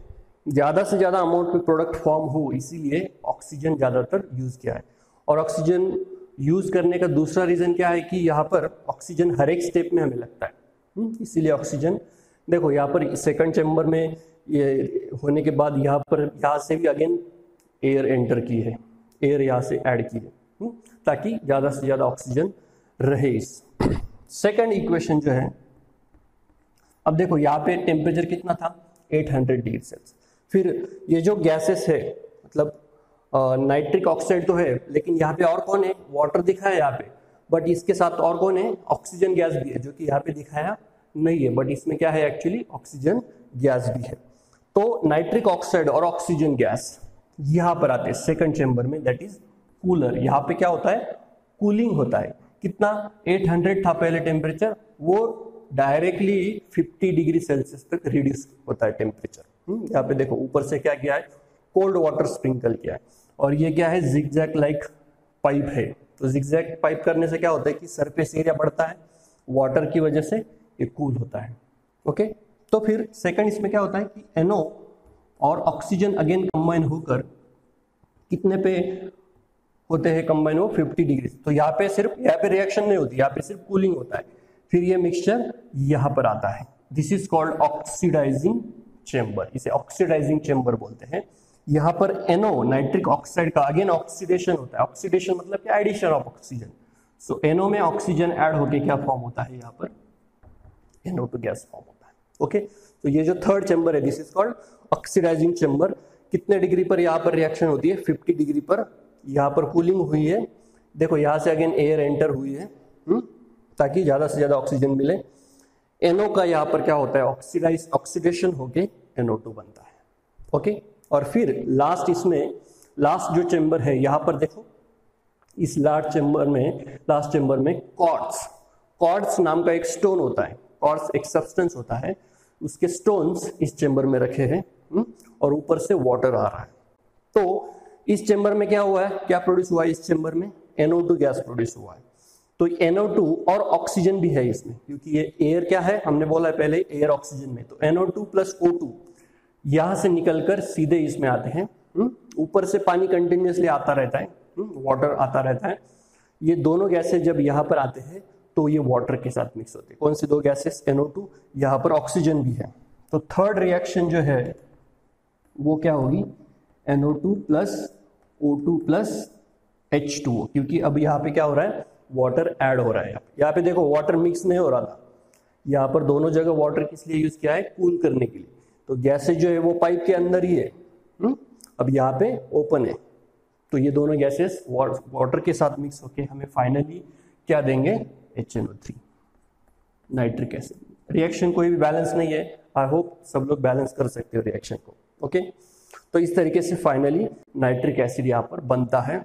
ज्यादा से ज्यादा अमाउंट में प्रोडक्ट फॉर्म हो, इसीलिए ऑक्सीजन ज्यादातर यूज किया है। और ऑक्सीजन यूज करने का दूसरा रीजन क्या है कि यहाँ पर ऑक्सीजन हर एक स्टेप में हमें लगता है, इसीलिए ऑक्सीजन देखो यहाँ पर सेकंड चैम्बर में ये होने के बाद यहाँ से भी अगेन एयर एंटर की है, एयर यहाँ से ऐड की है, ताकि ज़्यादा से ज़्यादा ऑक्सीजन रहे। इस सेकंड इक्वेशन जो है, अब देखो यहाँ पे टेम्परेचर कितना था, 800 डिग्री सेल्सियस। फिर ये जो गैसेस है, मतलब नाइट्रिक ऑक्साइड तो है, लेकिन यहाँ पे और कौन है, वाटर दिखा है यहाँ पे, बट इसके साथ और कौन है, ऑक्सीजन गैस भी है, जो कि यहाँ पे दिखाया नहीं है, बट इसमें क्या है, एक्चुअली ऑक्सीजन गैस भी है। तो नाइट्रिक ऑक्साइड और ऑक्सीजन गैस यहाँ पर आते हैं सेकंड चैम्बर में, दैट इज कूलर। यहाँ पे क्या होता है, कूलिंग होता है। कितना, 800 था पहले टेम्परेचर, वो डायरेक्टली 50 डिग्री सेल्सियस तक रिड्यूस होता है टेम्परेचर। यहाँ पे देखो ऊपर से क्या किया है, कोल्ड वाटर स्प्रिंकल किया है, और ये क्या है, जिगजैग लाइक पाइप है, तो जिगजैग पाइप करने से क्या होता है कि सरफेस एरिया बढ़ता है, वाटर की वजह से ये कूल होता है। ओके, तो फिर सेकंड इसमें क्या होता है कि NO और ऑक्सीजन अगेन कंबाइन होकर कितने पे होते हैं कंबाइन, हो 50 डिग्री। तो यहाँ पे रिएक्शन नहीं होती, यहाँ पे सिर्फ कूलिंग होता है। फिर ये मिक्सचर यहाँ पर आता है, this is called oxidizing chamber, इसे ऑक्सीडाइजिंग चेम्बर बोलते हैं। यहाँ पर NO नाइट्रिक ऑक्साइड का अगेन ऑक्सीडेशन होता है। ऑक्सीडेशन मतलब क्या, addition of oxygen. So NO में ऑक्सीजन ऐड होके क्या फॉर्म होता है, यहाँ पर NO2 गैस फॉर्म होता है। ओके, तो ये जो थर्ड चेम्बर है this is called oxidizing chamber. कितने डिग्री पर यहाँ पर रिएक्शन होती है, 50 डिग्री पर। यहाँ पर कूलिंग हुई है, देखो यहाँ से अगेन एयर एंटर हुई है ताकि ज्यादा से ज्यादा ऑक्सीजन मिले। NO का यहाँ पर क्या होता है, ऑक्सीडेशन होके NO2 बनता है। ओके, और फिर लास्ट इसमें लास्ट जो चेम्बर है यहाँ पर देखो, इस लास्ट चेम्बर में क्वार्ट्ज नाम का एक स्टोन होता है। क्वार्ट्ज एक सब्सटेंस होता है, उसके स्टोन्स इस चेम्बर में रखे हैं और ऊपर से वाटर आ रहा है। तो इस चेम्बर में क्या हुआ है, क्या प्रोड्यूस हुआ है, इस चेम्बर में NO2 गैस प्रोड्यूस हुआ है। तो NO2 और ऑक्सीजन भी है इसमें, क्योंकि ये एयर क्या है, हमने बोला है पहले एयर ऑक्सीजन में। तो NO2 प्लस O2 यहां से निकलकर सीधे इसमें आते हैं। ऊपर से पानी कंटिन्यूसली आता रहता है, वाटर आता रहता है। ये दोनों गैसेस जब यहाँ पर आते हैं तो ये वाटर के साथ मिक्स होते हैं। कौन सी दो गैसेस, NO2, यहाँ पर ऑक्सीजन भी है। तो थर्ड रिएक्शन जो है वो क्या होगी, NO2 plus O2 plus H2O, क्योंकि अब यहाँ पे क्या हो रहा है, वाटर ऐड हो रहा है। यहाँ पे देखो वाटर मिक्स नहीं हो रहा था, यहाँ पर दोनों जगह वाटर किस लिए यूज किया है, कूल करने के लिए। तो गैसेज जो है वो पाइप के अंदर ही है, अब यहाँ पे ओपन है। तो ये दोनों गैसेस वाटर के साथ मिक्स होके हमें फाइनली क्या देंगे, HNO3 नाइट्रिक एसिड। रिएक्शन कोई भी बैलेंस नहीं है, आई होप सब लोग बैलेंस कर सकते हो रिएक्शन को। ओके, तो इस तरीके से फाइनली नाइट्रिक एसिड यहाँ पर बनता है।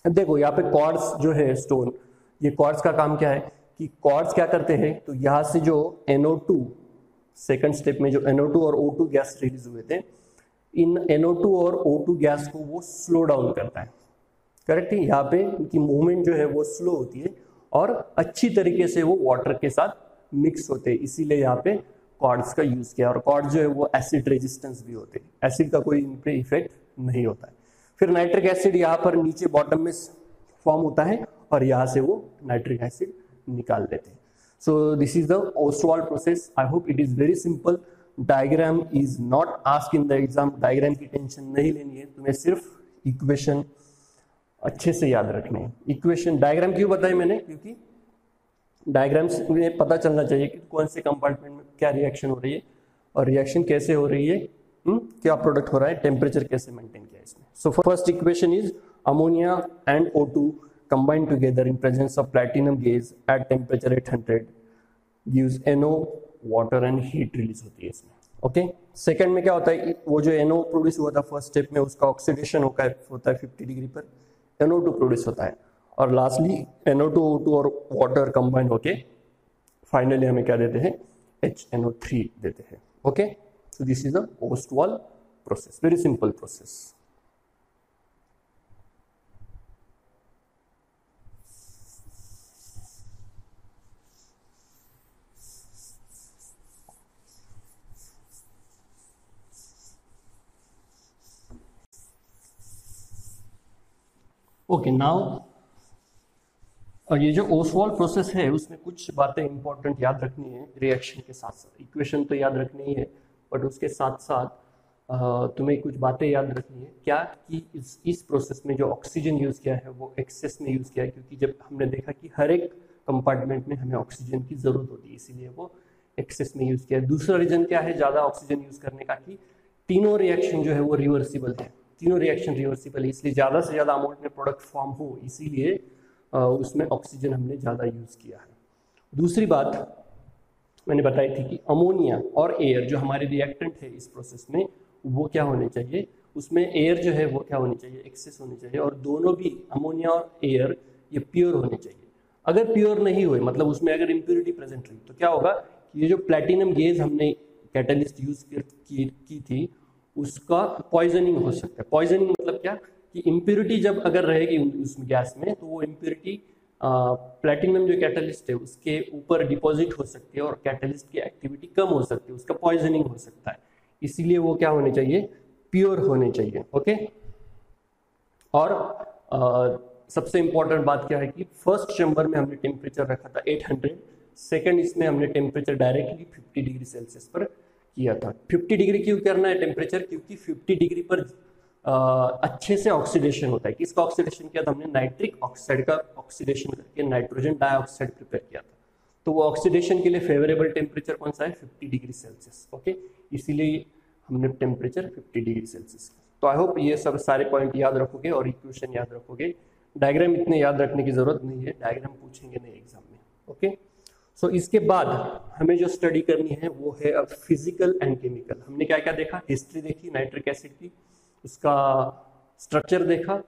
देखो यहाँ पे क्वार्ट्ज जो है स्टोन, ये क्वार्ट्ज का काम क्या है कि क्वार्ट्ज क्या करते हैं, तो यहाँ से जो NO2 सेकंड स्टेप में जो NO2 और O2 गैस रिलीज हुए थे, इन NO2 और O2 गैस को वो स्लो डाउन करता है। करेक्ट है, यहाँ पे उनकी मूवमेंट जो है वो स्लो होती है और अच्छी तरीके से वो वाटर के साथ मिक्स होते हैं, इसीलिए यहाँ पे क्वार्ट्ज का यूज किया। और क्वार्ट्ज जो है वो एसिड रेजिस्टेंस भी होते हैं, एसिड का कोई इन पे इफेक्ट नहीं होता है। फिर नाइट्रिक एसिड यहाँ पर नीचे बॉटम में फॉर्म होता है और यहाँ से वो नाइट्रिक एसिड निकाल देते हैं। सो this is the Oswald process. I hope it is very simple. Diagram is not ask in the exam, diagram की टेंशन नहीं लेनी है, तुम्हें सिर्फ इक्वेशन अच्छे से याद रखने हैं। इक्वेशन डायग्राम क्यों बताई मैंने, क्योंकि डायग्राम से पता चलना चाहिए कि कौन से कंपार्टमेंट में क्या रिएक्शन हो रही है और रिएक्शन कैसे हो रही है, क्या प्रोडक्ट हो रहा है, टेम्परेचर कैसे मेंटेन किया है इसमें। So first equation is ammonia and O2 combined together in presence of platinum gas at temperature 800 gives NO, water and heat release होती है इसमें। ओके, सेकंड में क्या होता है, वो जो NO प्रोड्यूस हुआ था फर्स्ट स्टेप में, उसका ऑक्सीडेशन होता है 50 डिग्री पर, NO2 प्रोड्यूस होता है। और लास्टली NO2, O2 और वाटर कंबाइन होके फाइनली हमें क्या देते हैं, HNO3 देते हैं। Okay, so this is the Ostwald process, very simple process. Okay, now और ये जो ओस्वाल्ड प्रोसेस है उसमें कुछ बातें इंपॉर्टेंट याद रखनी है रिएक्शन के साथ साथ। इक्वेशन तो याद रखनी ही है, बट उसके साथ साथ तुम्हें कुछ बातें याद रखनी है। क्या कि इस प्रोसेस में जो ऑक्सीजन यूज किया है वो एक्सेस में यूज किया है, क्योंकि जब हमने देखा कि हर एक कंपार्टमेंट में हमें ऑक्सीजन की जरूरत होती है, इसीलिए वो एक्सेस में यूज किया है। दूसरा रीजन क्या है ज्यादा ऑक्सीजन यूज करने का, कि तीनों रिएक्शन जो है वो रिवर्सिबल है, तीनों रिएक्शन रिवर्सिबल है, इसलिए ज्यादा से ज्यादा अमाउंट में प्रोडक्ट फॉर्म हो, इसीलिए उसमें ऑक्सीजन हमने ज्यादा यूज किया है। दूसरी बात मैंने बताई थी कि अमोनिया और एयर जो हमारे रिएक्टेंट है इस प्रोसेस में, वो क्या होने चाहिए, उसमें एयर जो है वो क्या होनी चाहिए, एक्सेस होनी चाहिए, और दोनों भी अमोनिया और एयर ये प्योर होने चाहिए। अगर प्योर नहीं हुए, मतलब उसमें अगर इम्प्योरिटी प्रेजेंट रही, तो क्या होगा कि ये जो प्लैटिनम गेज हमने कैटलिस्ट यूज की थी उसका पॉइजनिंग हो सकता है। पॉइजनिंग मतलब क्या, कि इम्प्योरिटी जब अगर रहेगी उस गैस में तो वो इम्प्योरिटी प्लेटिनम जो कैटलिस्ट है उसके ऊपर डिपॉजिट हो सकती है और कैटलिस्ट की एक्टिविटी कम हो सकती है, उसका पॉइजनिंग हो सकता है। इसीलिए वो क्या होने चाहिए, प्योर होने चाहिए। ओके, और सबसे इंपॉर्टेंट बात क्या है कि फर्स्ट चैम्बर में हमने टेम्परेचर रखा था 800, सेकंड इसमें हमने टेम्परेचर डायरेक्टली 50 डिग्री सेल्सियस पर किया था। 50 डिग्री क्यों करना है टेम्परेचर, क्योंकि 50 डिग्री पर अच्छे से ऑक्सीडेशन होता है। किसका ऑक्सीडेशन किया था हमने, नाइट्रिक ऑक्साइड का ऑक्सीडेशन करके नाइट्रोजन डाइऑक्साइड प्रिपेयर किया था। तो वो ऑक्सीडेशन के लिए फेवरेबल टेम्परेचर कौन सा है, 50 डिग्री सेल्सियस। ओके, इसीलिए हमने टेम्परेचर 50 डिग्री सेल्सियस। तो आई होप ये सब सारे पॉइंट याद रखोगे और इक्वेशन याद रखोगे। डायग्राम इतने याद रखने की जरूरत नहीं है, डायग्राम पूछेंगे नहीं एग्जाम में। ओके, सो इसके बाद हमें जो स्टडी करनी है वो है अब फिजिकल एंड केमिकल। हमने क्या क्या देखा, हिस्ट्री देखी नाइट्रिक एसिड की, उसका स्ट्रक्चर देखा,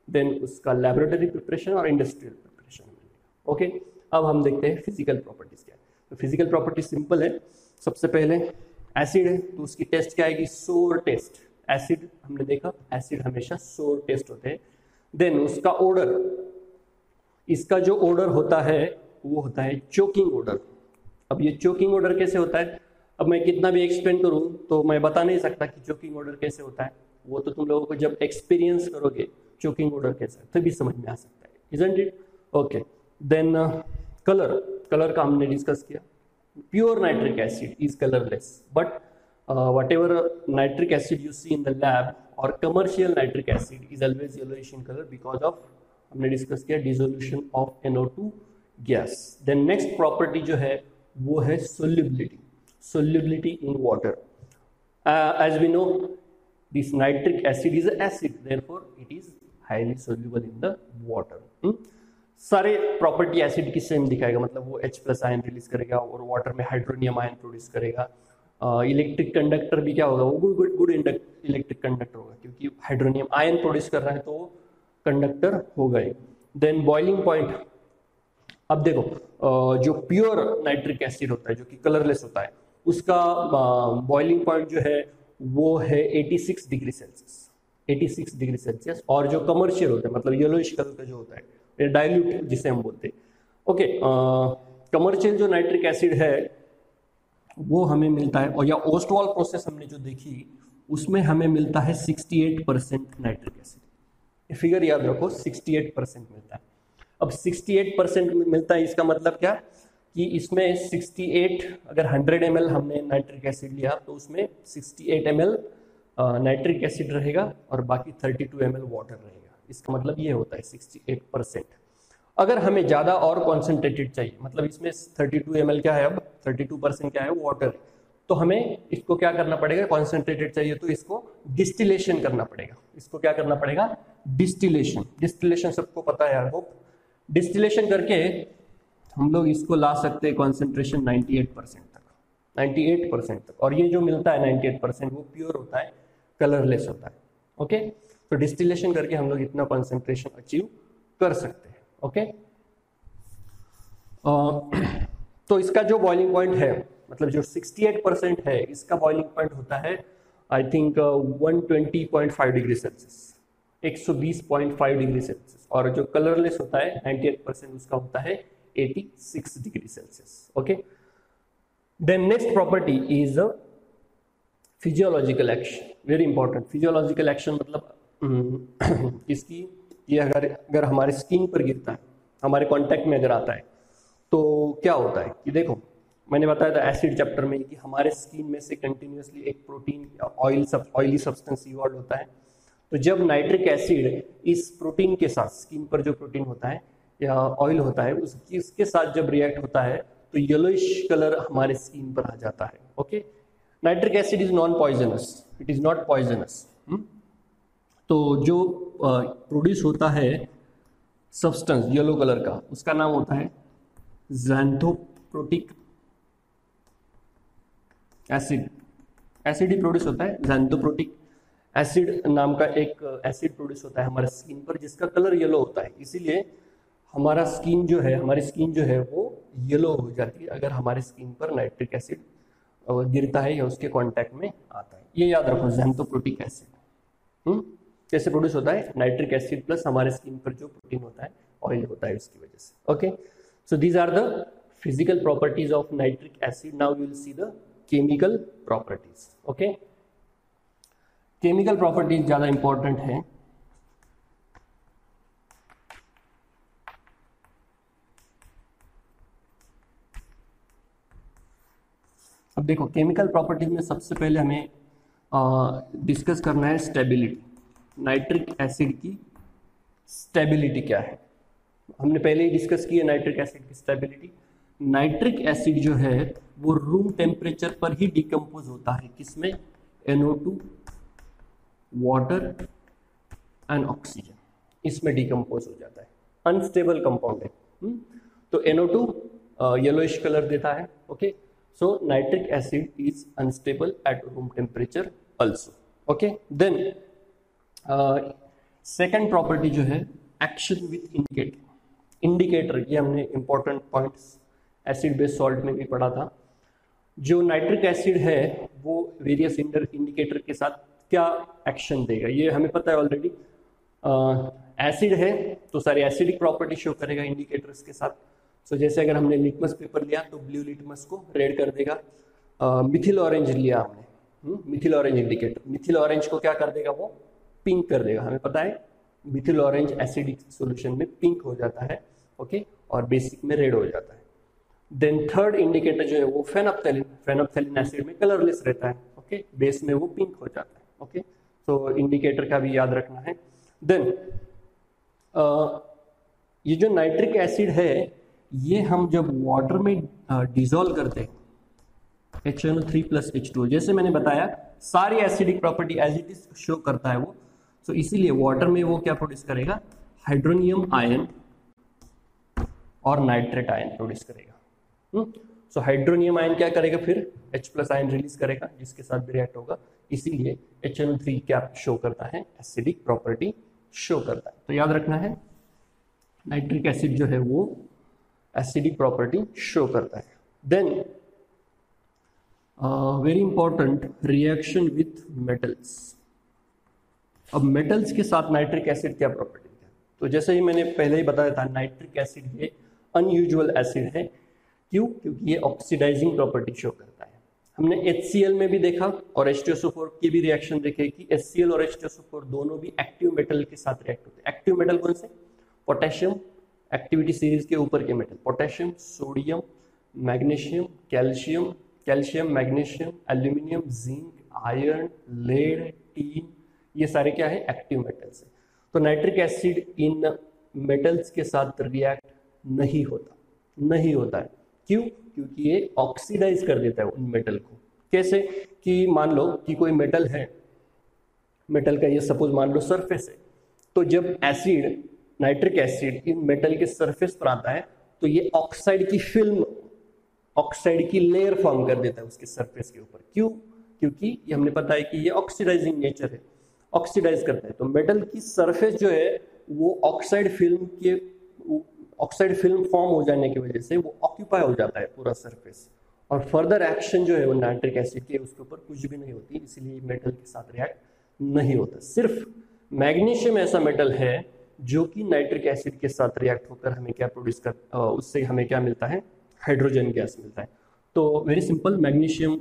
देन उसका लैबोरेटरी प्रिपरेशन और इंडस्ट्रियल प्रिपरेशन। ओके, अब हम देखते हैं फिजिकल प्रॉपर्टीज क्या है। तो फिजिकल प्रॉपर्टी सिंपल है। सबसे पहले एसिड है तो उसकी टेस्ट क्या आएगी, सोर टेस्ट। एसिड हमने देखा, एसिड हमेशा सोर टेस्ट होते हैं। देन उसका ओडर, इसका जो ओडर होता है वो होता है चोकिंग ओडर। अब ये चोकिंग ओडर कैसे होता है, अब मैं कितना भी एक्सप्लेन करूं तो मैं बता नहीं सकता कि चोकिंग ओडर कैसे होता है। वो तो तुम लोगों को जब एक्सपीरियंस करोगे चोकिंग ओडर कैसा तभी समझ में आ सकता है, isn't it. Okay, then colour, colour का हमने डिस्कस किया। Pure nitric acid is colourless, but whatever nitric acid you see in the lab or commercial nitric acid is always yellowish in color because of, हमने discuss किया, dissolution of NO2 gas. Then next property जो है वो है solubility, solubility in water. As we know this nitric acid is acid, therefore it is highly soluble in the water. सारे property acid की same दिखाएगा, मतलब वो H+ आयन रिलीज करेगा और वाटर में हाइड्रोनियम आयन प्रोड्यूस करेगा। इलेक्ट्रिक कंडक्टर भी क्या होगा, वो गुड इलेक्ट्रिक कंडक्टर होगा, क्योंकि हाइड्रोनियम आयन प्रोड्यूस कर रहा है तो कंडक्टर होगा ही। देन बॉइलिंग पॉइंट, अब देखो जो प्योर नाइट्रिक एसिड होता है जो कि कलरलेस होता है उसका बॉइलिंग पॉइंट जो है वो है 86 डिग्री सेल्सियस, 86 डिग्री सेल्सियस। और जो कमर्शियल होता है मतलब येलोइश कलर का जो होता है, डाइल्यूट जिसे हम बोलते हैं। ओके, कमर्शियल जो नाइट्रिक एसिड है वो हमें मिलता है, और या ओस्टवाल प्रोसेस हमने जो देखी उसमें हमें मिलता है 68% नाइट्रिक एसिड। फिगर याद रखो, 68% मिलता है। अब 68% मिलता है, इसका मतलब क्या कि इसमें 68 अगर 100 ml हमने नाइट्रिक एसिड लिया तो उसमें 68 ml नाइट्रिक एसिड रहेगा और बाकी 32 ml वाटर रहेगा। इसका मतलब ये होता है 68%। अगर हमें ज़्यादा और कॉन्सेंट्रेटेड चाहिए, मतलब इसमें 32 ml क्या है, अब 32% क्या है, वाटर, तो हमें इसको क्या करना पड़ेगा, कॉन्सेंट्रेटेड चाहिए तो इसको डिस्टिलेशन करना पड़ेगा। इसको क्या करना पड़ेगा, डिस्टिलेशन। डिस्टिलेशन सबको पता है, आई होप। डिस्टिलेशन करके हम लोग इसको ला सकते हैं कॉन्सेंट्रेशन 98% तक, 98% तक। और ये जो मिलता है 98% वो प्योर होता है, कलरलेस होता है। ओके, तो डिस्टिलेशन करके हम लोग इतना कॉन्सेंट्रेशन अचीव कर सकते हैं। ओके, तो इसका जो बॉइलिंग पॉइंट है, मतलब जो 68% है, इसका बॉइलिंग पॉइंट होता है I think 120.5 degree Celsius, 120.5 degree Celsius. और जो कलरलेस होता है 98% उसका होता है 86 degree Celsius. Okay, then next property is physiological action, very important. Physiological action मतलब इसकी, ये अगर हमारे स्किन पर गिरता है, हमारे कांटेक्ट में अगर आता है तो क्या होता है कि देखो, मैंने बताया था एसिड चैप्टर में कि हमारे स्किन में से कंटिन्यूसली एक प्रोटीन ऑयली सब्सटेंस इवॉल्व होता है। तो जब नाइट्रिक एसिड इस प्रोटीन के साथ, स्किन पर जो प्रोटीन होता है या ऑयल होता है उसके साथ जब रिएक्ट होता है तो येलोइश कलर हमारे स्किन पर आ जाता है। Okay, nitric acid is non poisonous, it is not poisonous. तो जो प्रोड्यूस होता है सब्सटेंस येलो कलर का, उसका नाम होता है ज़ैंथोप्रोटिक एसिड। एसिड ही प्रोड्यूस होता है, ज़ैंथोप्रोटिक एसिड नाम का एक एसिड प्रोड्यूस होता है हमारे स्किन पर, जिसका कलर येलो होता है। इसीलिए हमारी स्किन जो है वो येलो हो जाती है अगर हमारे स्किन पर नाइट्रिक एसिड गिरता है या उसके कांटेक्ट में आता है। ये याद रखो, ज़ैंथोप्रोटिक एसिड। कैसे प्रोड्यूस होता है, नाइट्रिक एसिड प्लस हमारे स्किन पर जो प्रोटीन होता है, ऑयल होता है, उसकी वजह से। Okay, so these are the physical properties of nitric acid. Now you will see the chemical properties. Okay, chemical properties ज्यादा इंपॉर्टेंट है। अब देखो, केमिकल प्रॉपर्टीज में सबसे पहले हमें डिस्कस करना है स्टेबिलिटी। नाइट्रिक एसिड की स्टेबिलिटी क्या है, हमने पहले ही डिस्कस की है नाइट्रिक एसिड की स्टेबिलिटी। नाइट्रिक एसिड जो है वो रूम टेम्परेचर पर ही डिकम्पोज होता है, किसमें, NO2, वाटर एंड ऑक्सीजन, इसमें डिकम्पोज हो जाता है, अनस्टेबल कंपाउंड है। तो NO2 येलोइश कलर देता है। Okay, so nitric acid is unstable at room temperature also. Okay, then second property जो है एक्शन विथ इंडिकेटर। इंडिकेटर, ये हमने important points acid based salt में भी पढ़ा था। जो नाइट्रिक एसिड है वो वेरियस इंडिकेटर के साथ क्या एक्शन देगा, ये हमें पता है ऑलरेडी। एसिड है तो सारी एसिडिक प्रॉपर्टी शो करेगा इंडिकेटर्स के साथ। सो जैसे अगर हमने लिटमस पेपर लिया तो ब्लू लिटमस को रेड कर देगा। मिथिल ऑरेंज लिया हमने, Mithil orange indicator, Mithil orange को क्या कर देगा, वो पिंक कर देगा। हमें पता है मिथिल ऑरेंज एसिडिक सॉल्यूशन में पिंक हो जाता है। ओके, और बेसिक में रेड हो जाता है। देन थर्ड इंडिकेटर जो है वो फेनोप्थेलिन, फेनोप्थेलिन एसिड में कलरलेस रहता है। ओके, बेस में वो पिंक हो जाता है। ओके, तो इंडिकेटर का भी याद रखना है। देन ये जो नाइट्रिक एसिड है ये हम जब वाटर में डिसॉल्व करते हैं, HNO3 प्लस H2O, जैसे मैंने बताया सारी acidic property as it is show करता है वो। सो इसीलिए वाटर में वो क्या प्रोड्यूस करेगा, हाइड्रोनियम आयन और नाइट्रेट आयन प्रोड्यूस करेगा। सो हाइड्रोनियम आयन क्या करेगा, फिर H प्लस आयन रिलीज करेगा जिसके साथ भी रिएक्ट होगा। इसीलिए HNO3 क्या शो करता है, एसिडिक प्रॉपर्टी शो करता है। तो याद रखना है नाइट्रिक एसिड जो है वो एसिडिक प्रॉपर्टी शो करता है। Then very important, reaction with metals. अब मेटल्स के साथ नाइट्रिक एसिड क्या प्रॉपर्टी है, तो जैसे ही मैंने पहले ही बताया था नाइट्रिक एसिड ये अनयूजुअल एसिड है। क्यों, क्योंकि ये ऑक्सीडाइजिंग प्रॉपर्टी शो करता है। हमने HCl में भी देखा और H2SO4 की भी रिएक्शन देखे कि HCl और H2SO4 दोनों भी एक्टिव मेटल के साथ रिएक्ट होते हैं। एक्टिव मेटल कौन से, पोटेशियम, एक्टिविटी सीरीज के ऊपर के metal, potassium, sodium, magnesium, calcium, calcium, magnesium, aluminium, zinc, iron, lead, tin, ये सारे क्या है, एक्टिव मेटल्स है। तो नाइट्रिक एसिड इन मेटल्स के साथ रिएक्ट नहीं होता है। क्यों, क्योंकि ये ऑक्सीडाइज कर देता है उन मेटल को। कैसे, कि मान लो कि कोई मेटल है, मेटल का ये सपोज मान लो सरफेस है, तो जब acid, nitric acid in metal के सरफेस पर आता है तो ये ऑक्साइड की फिल्म, ऑक्साइड की लेयर फॉर्म कर देता है उसके सरफेस के ऊपर। क्यों, क्योंकि ये हमने पता है कि ये ऑक्सीडाइजिंग नेचर है, ऑक्सीडाइज करता है। तो मेटल की सरफेस जो है वो ऑक्साइड फिल्म फॉर्म हो जाने की वजह से वो ऑक्यूपाई हो जाता है पूरा सरफेस, और फर्दर एक्शन जो है वो नाइट्रिक एसिड के उसके ऊपर कुछ भी नहीं होती, इसलिए मेटल के साथ रिएक्ट नहीं होता। सिर्फ मैग्नीशियम ऐसा मेटल है जो कि नाइट्रिक एसिड के साथ रिएक्ट होकर हमें क्या प्रोड्यूस कर, उससे हमें क्या मिलता है, हाइड्रोजन गैस मिलता है। तो वेरी सिंपल, मैग्नीशियम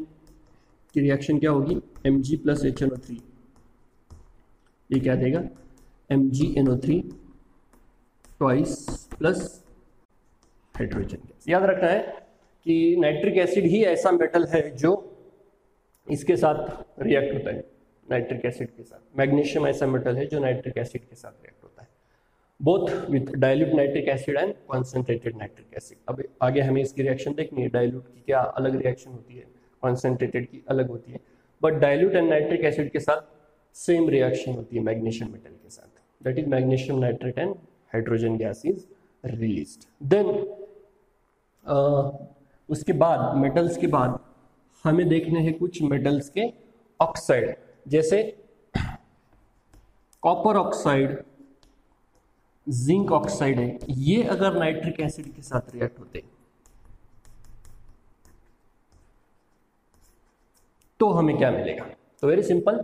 की रिएक्शन क्या होगी, Mg प्लस HNO3, ये क्या देगा, MgNO3 twice plus hydrogen gas. याद रखना है कि नाइट्रिक एसिड ही ऐसा मेटल है जो इसके साथ रिएक्ट होता है, नाइट्रिक एसिड के साथ। मैग्नीशियम ऐसा मेटल है जो नाइट्रिक एसिड के साथ रिएक्ट होता है, both with dilute nitric acid and concentrated nitric acid. अब आगे हमें इसकी रिएक्शन देखनी है, डाइल्यूट की क्या अलग रिएक्शन होती है, कॉन्सेंट्रेटेड की अलग होती है, but dilute and nitric acid के साथ सेम रिएक्शन होती है मैग्नीशियम मेटल के साथ, that is magnesium nitrate and hydrogen gas is released. Then उसके बाद, मेटल्स के बाद हमें देखने हैं कुछ मेटल्स के ऑक्साइड, जैसे कॉपर ऑक्साइड, जिंक ऑक्साइड है, ये अगर नाइट्रिक एसिड के साथ रिएक्ट होते तो हमें क्या मिलेगा। तो वेरी सिंपल,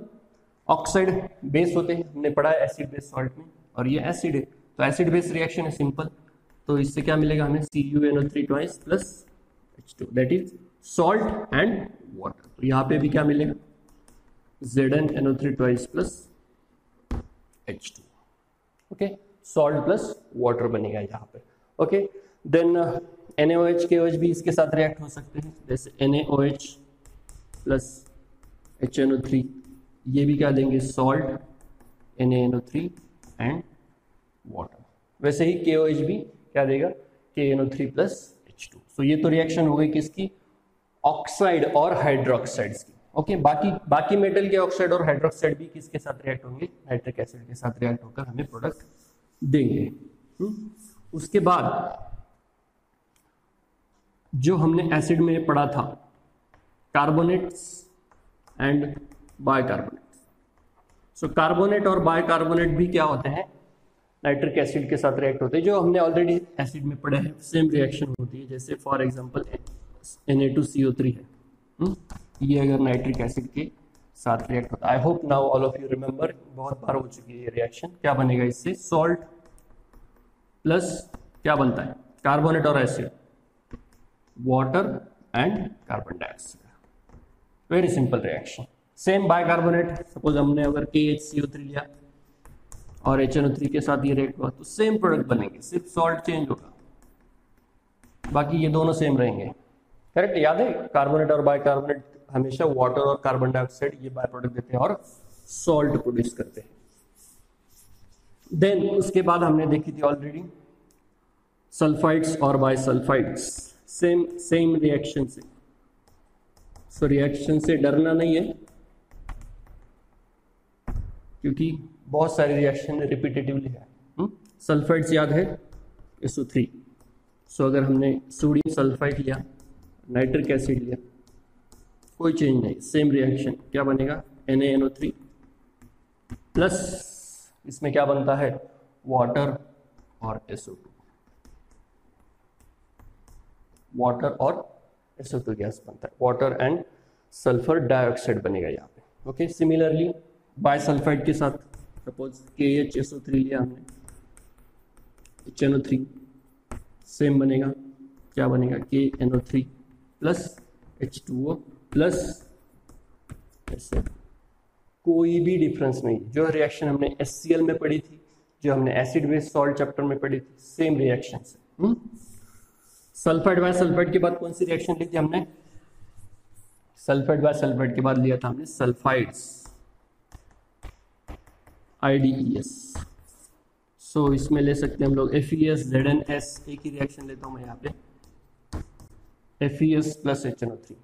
ऑक्साइड बेस होते हैं, हमने पढ़ा है एसिड बेस सॉल्ट में, और ये एसिड है, तो एसिड बेस रिएक्शन है सिंपल। तो इससे क्या मिलेगा हमें, CuNO3 twice plus H2 that is salt and water. तो यहाँ पे भी क्या मिलेगा, ZnNO3 twice plus H2, okay, salt plus water बनेगा यहाँ पे, ओके। देन NaOH KOH भी इसके साथ रिएक्ट हो सकते हैं, जैसे NaOH प्लस HNO3, ये भी क्या देंगे, सॉल्ट, NaNO3 एंड वाटर। वैसे ही KOH भी क्या देगा, KNO3 प्लस H2। सो ये तो रिएक्शन हो गई किसकी, ऑक्साइड और हाइड्रोक्साइड्स की, ओके। बाकी मेटल के ऑक्साइड और हाइड्रोक्साइड भी किसके साथ रिएक्ट होंगे, नाइट्रिक एसिड के साथ रिएक्ट होकर हमें प्रोडक्ट देंगे। उसके बाद जो हमने एसिड में पढ़ा था, carbonates and bicarbonates. So carbonate और बाइकार्बोनेट भी क्या होते हैं, नाइट्रिक एसिड के साथ रिएक्ट होते हैं, जो हमने ऑलरेडी एसिड में पढ़े हैं, सेम रिएक्शन होती है। जैसे फॉर एग्जांपल Na2CO3 है, ये अगर नाइट्रिक एसिड के साथ रिएक्ट होता है, आई hope now all of you remember, बहुत बार हो चुकी है ये रिएक्शन। क्या बनेगा इससे, सॉल्ट प्लस क्या बनता है, कार्बोनेट और acid, water and carbon dioxide. Very simple reaction. Same bicarbonate, suppose हमने अगर KHCO3 लिया और HNO3 के साथ ये रिएक्ट हुआ, तो सेम प्रोडक्ट बनेंगे, सिर्फ सॉल्ट चेंज होगा, बाकी ये दोनों सेम रहेंगे। करेक्ट, याद है, कार्बोनेट और बाइकार्बोनेट हमेशा वाटर और कार्बन डाइऑक्साइड ये बाय प्रोडक्ट देते हैं और सॉल्ट प्रोड्यूस करते हैं। देन उसके बाद हमने देखी थी ऑलरेडी सल्फाइड्स और बाइसल्फाइड्स, सेम रिएक्शन से। सो रिएक्शन से डरना नहीं है, क्योंकि बहुत सारे रिएक्शन रिपीटेटिवली है। सल्फाइड्स याद है, SO3। सो अगर हमने सोडियम सल्फाइड लिया, नाइट्रिक एसिड लिया, कोई चेंज नहीं, सेम रिएक्शन। क्या बनेगा, NaNO3 प्लस इसमें क्या बनता है, वाटर और SO2, वाटर और SO2 गैस बनता है, वाटर एंड सल्फर डाइऑक्साइड बनेगा यहाँ पे, ओके। सिमिलरली बाइसल्फाइड के साथ, सपोज KHSO3 लिया हमने, HNO3, सेम बनेगा, क्या बनेगा, KNO3 plus H2O plus SO2। कोई भी डिफरेंस नहीं, जो रिएक्शन हमने HCl में पढ़ी थी, जो हमने एसिड बेस सॉल्ट चैप्टर में पढ़ी थी, सेम रिएक्शन से। सल्फाइड बाय सल्फाइड के बाद कौन सी रिएक्शन ली थी हमने, सल्फाइड बाय सल्फाइड के बाद लिया था हमने सल्फाइड्स, IDES। सो इसमें ले सकते हैं हम लोग FeS, ZnS, एक ही रिएक्शन लेता हूं मैं यहाँ पे, FeS प्लस HNO3,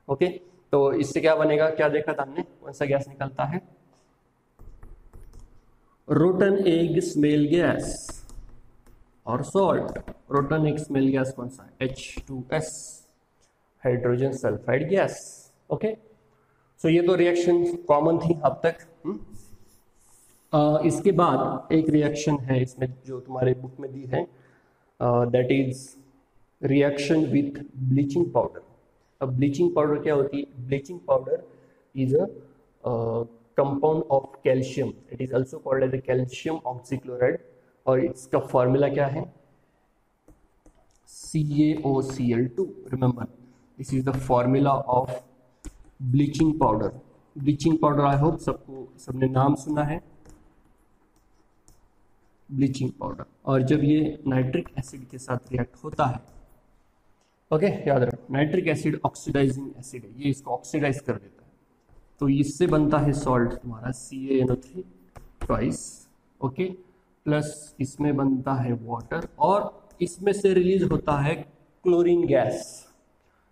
ओके। तो इससे क्या बनेगा, क्या देखा था हमने, कौन सा गैस निकलता है, रोटन एग स्मेल गैस और salt. Rotten egg smell gas कौन सा है, H2S, hydrogen sulphide gas, okay. So ये तो रिएक्शन कॉमन थी अब तक। इसके बाद एक रिएक्शन है इसमें जो तुम्हारे बुक में दी है, that is reaction with bleaching powder. अब ब्लीचिंग पाउडर क्या होती है, bleaching powder is a compound of calcium, it is also called as a calcium oxychloride, और इसका फॉर्मूला क्या है, CaOCl2। Remember, this is the formula of bleaching powder. Bleaching powder I hope सबने नाम सुना है, ब्लीचिंग पाउडर। और जब ये नाइट्रिक एसिड के साथ रिएक्ट होता है, ओके, याद रखो, नाइट्रिक एसिड ऑक्सीडाइजिंग एसिड है, ये इसको ऑक्सीडाइज कर देता है, तो इससे बनता है सॉल्ट तुम्हारा CaNO3 ट्वाइस, ओके, प्लस इसमें बनता है वाटर, और इसमें से रिलीज होता है chlorine gas,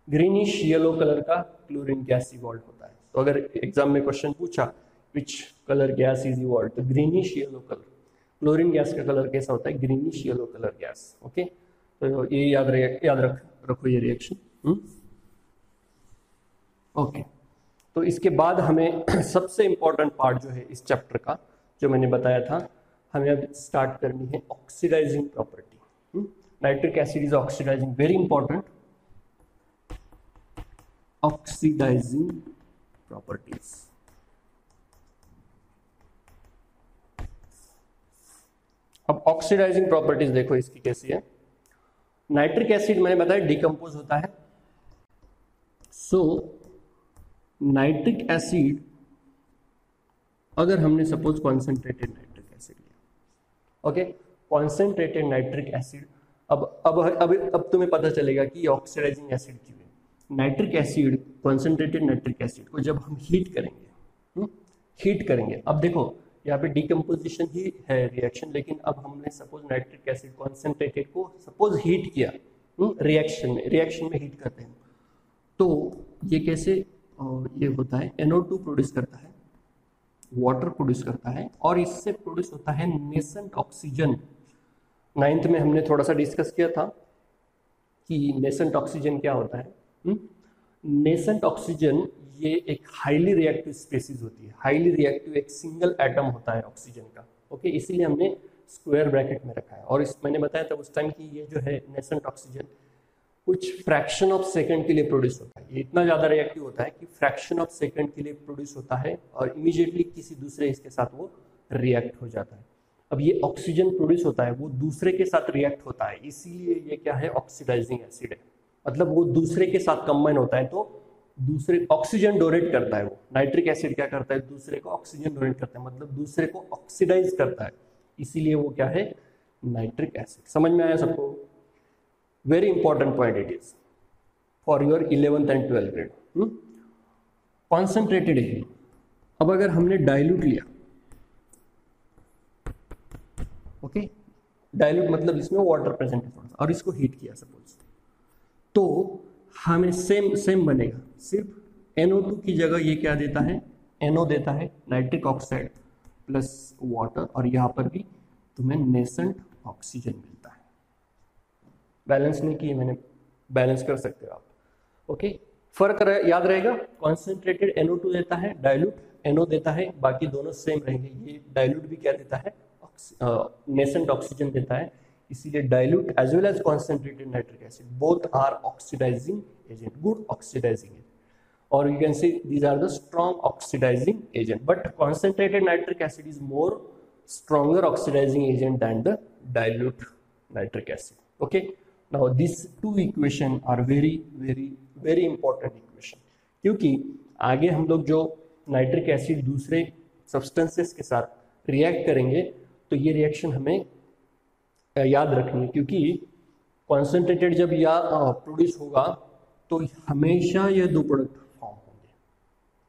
greenish yellow colour का क्लोरीन गैस इवॉल्व होता है। तो अगर एग्जाम में क्वेश्चन पूछा which colour gas is evolve, तो greenish yellow colour, chlorine gas का कलर कैसा होता है, greenish yellow colour gas, okay. तो ये याद रखो ये रिएक्शन, ओके। तो इसके बाद हमें सबसे इंपॉर्टेंट पार्ट जो है इस चैप्टर का, जो मैंने बताया था, हमें अब स्टार्ट करनी है oxidizing property. Nitric acid is oxidizing, very important, oxidizing properties. अब ऑक्सीडाइजिंग प्रॉपर्टीज देखो इसकी कैसी है। नाइट्रिक एसिड मैंने बताया डिकम्पोज होता है। सो नाइट्रिक एसिड, अगर हमने सपोज कॉन्सेंट्रेटेड नाइट्रिक एसिड लिया, ओके, कॉन्सेंट्रेटेड नाइट्रिक एसिड, अब तुम्हें पता चलेगा कि ऑक्सीडाइजिंग एसिड क्यों है। Nitric acid, concentrated nitric acid को जब हम हीट करेंगे, अब देखो यहाँ पे डिकम्पोजिशन ही है रिएक्शन, लेकिन अब हमने सपोज नाइट्रिक एसिड कॉन्सेंट्रेटेड को सपोज हीट किया रिएक्शन में हीट करते हैं, तो ये कैसे ये होता है, NO2 प्रोड्यूस करता है, वाटर प्रोड्यूस करता है, और इससे प्रोड्यूस होता है नेसेंट ऑक्सीजन। 9th में हमने थोड़ा सा डिस्कस किया था कि नेसेंट ऑक्सीजन क्या होता है। नेसेंट ऑक्सीजन ये एक हाईली रिएक्टिव स्पीसीज होती है। हाईली रिएक्टिव एक सिंगल एटम होता है ऑक्सीजन का, ओके, इसीलिए हमने स्क्वायर ब्रैकेट में रखा है। और इस मैंने बताया था उस टाइम कि ये जो है नेसेंट ऑक्सीजन कुछ फ्रैक्शन ऑफ सेकंड के लिए प्रोड्यूस होता है। ये इतना ज़्यादा रिएक्टिव होता है कि फ्रैक्शन ऑफ सेकंड के लिए प्रोड्यूस होता है और इमीडिएटली किसी दूसरे इसके साथ वो रिएक्ट हो जाता है। अब ये ऑक्सीजन प्रोड्यूस होता है, वो दूसरे के साथ रिएक्ट होता है, इसीलिए ये क्या है, ऑक्सीडाइजिंग एसिड है। मतलब वो दूसरे के साथ कंबाइन होता है तो दूसरे ऑक्सीजन डोनेट करता है। वो नाइट्रिक एसिड क्या करता है, दूसरे को ऑक्सीजन डोनेट करता है, मतलब दूसरे को ऑक्सीडाइज करता है, इसीलिए वो क्या है, नाइट्रिक एसिड। समझ में आया सबको? Very important point it is for your 11th and 12th grade. Concentrated है। अब अगर हमने डाइल्यूट लिया, ओके, डाइल्यूट मतलब इसमें वाटर प्रेजेंट है थोड़ा सा, और इसको हीट किया सपोज, तो हमें सेम बनेगा, सिर्फ NO2 की जगह ये क्या देता है, NO देता है, नाइट्रिक ऑक्साइड प्लस वाटर, और यहाँ पर भी तुम्हें नेसेंट ऑक्सीजन मिलता है। बैलेंस नहीं किए मैंने, बैलेंस कर सकते हो आप, ओके। फर्क याद रहेगा, कॉन्सेंट्रेटेड NO2 देता है, डाइल्यूट NO देता है, बाकी दोनों सेम रहेंगे। ये डाइल्यूट भी क्या देता है, नेसेंट ऑक्सीजन देता है, इसीलिए dilute as well as concentrated nitric acid both are oxidising agent, good oxidising agent, और you can see these are the strong oxidising agent, but concentrated nitric acid is more stronger oxidizing agent than the dilute nitric acid. Okay, now these two equation are very important equation, क्योंकि आगे हम लोग जो nitric acid दूसरे substances के साथ react करेंगे तो ये रिएक्शन हमें याद रखनी है, क्योंकि कॉन्सेंट्रेटेड जब या प्रोड्यूस होगा तो हमेशा ये दो प्रोडक्ट फॉर्म होंगे,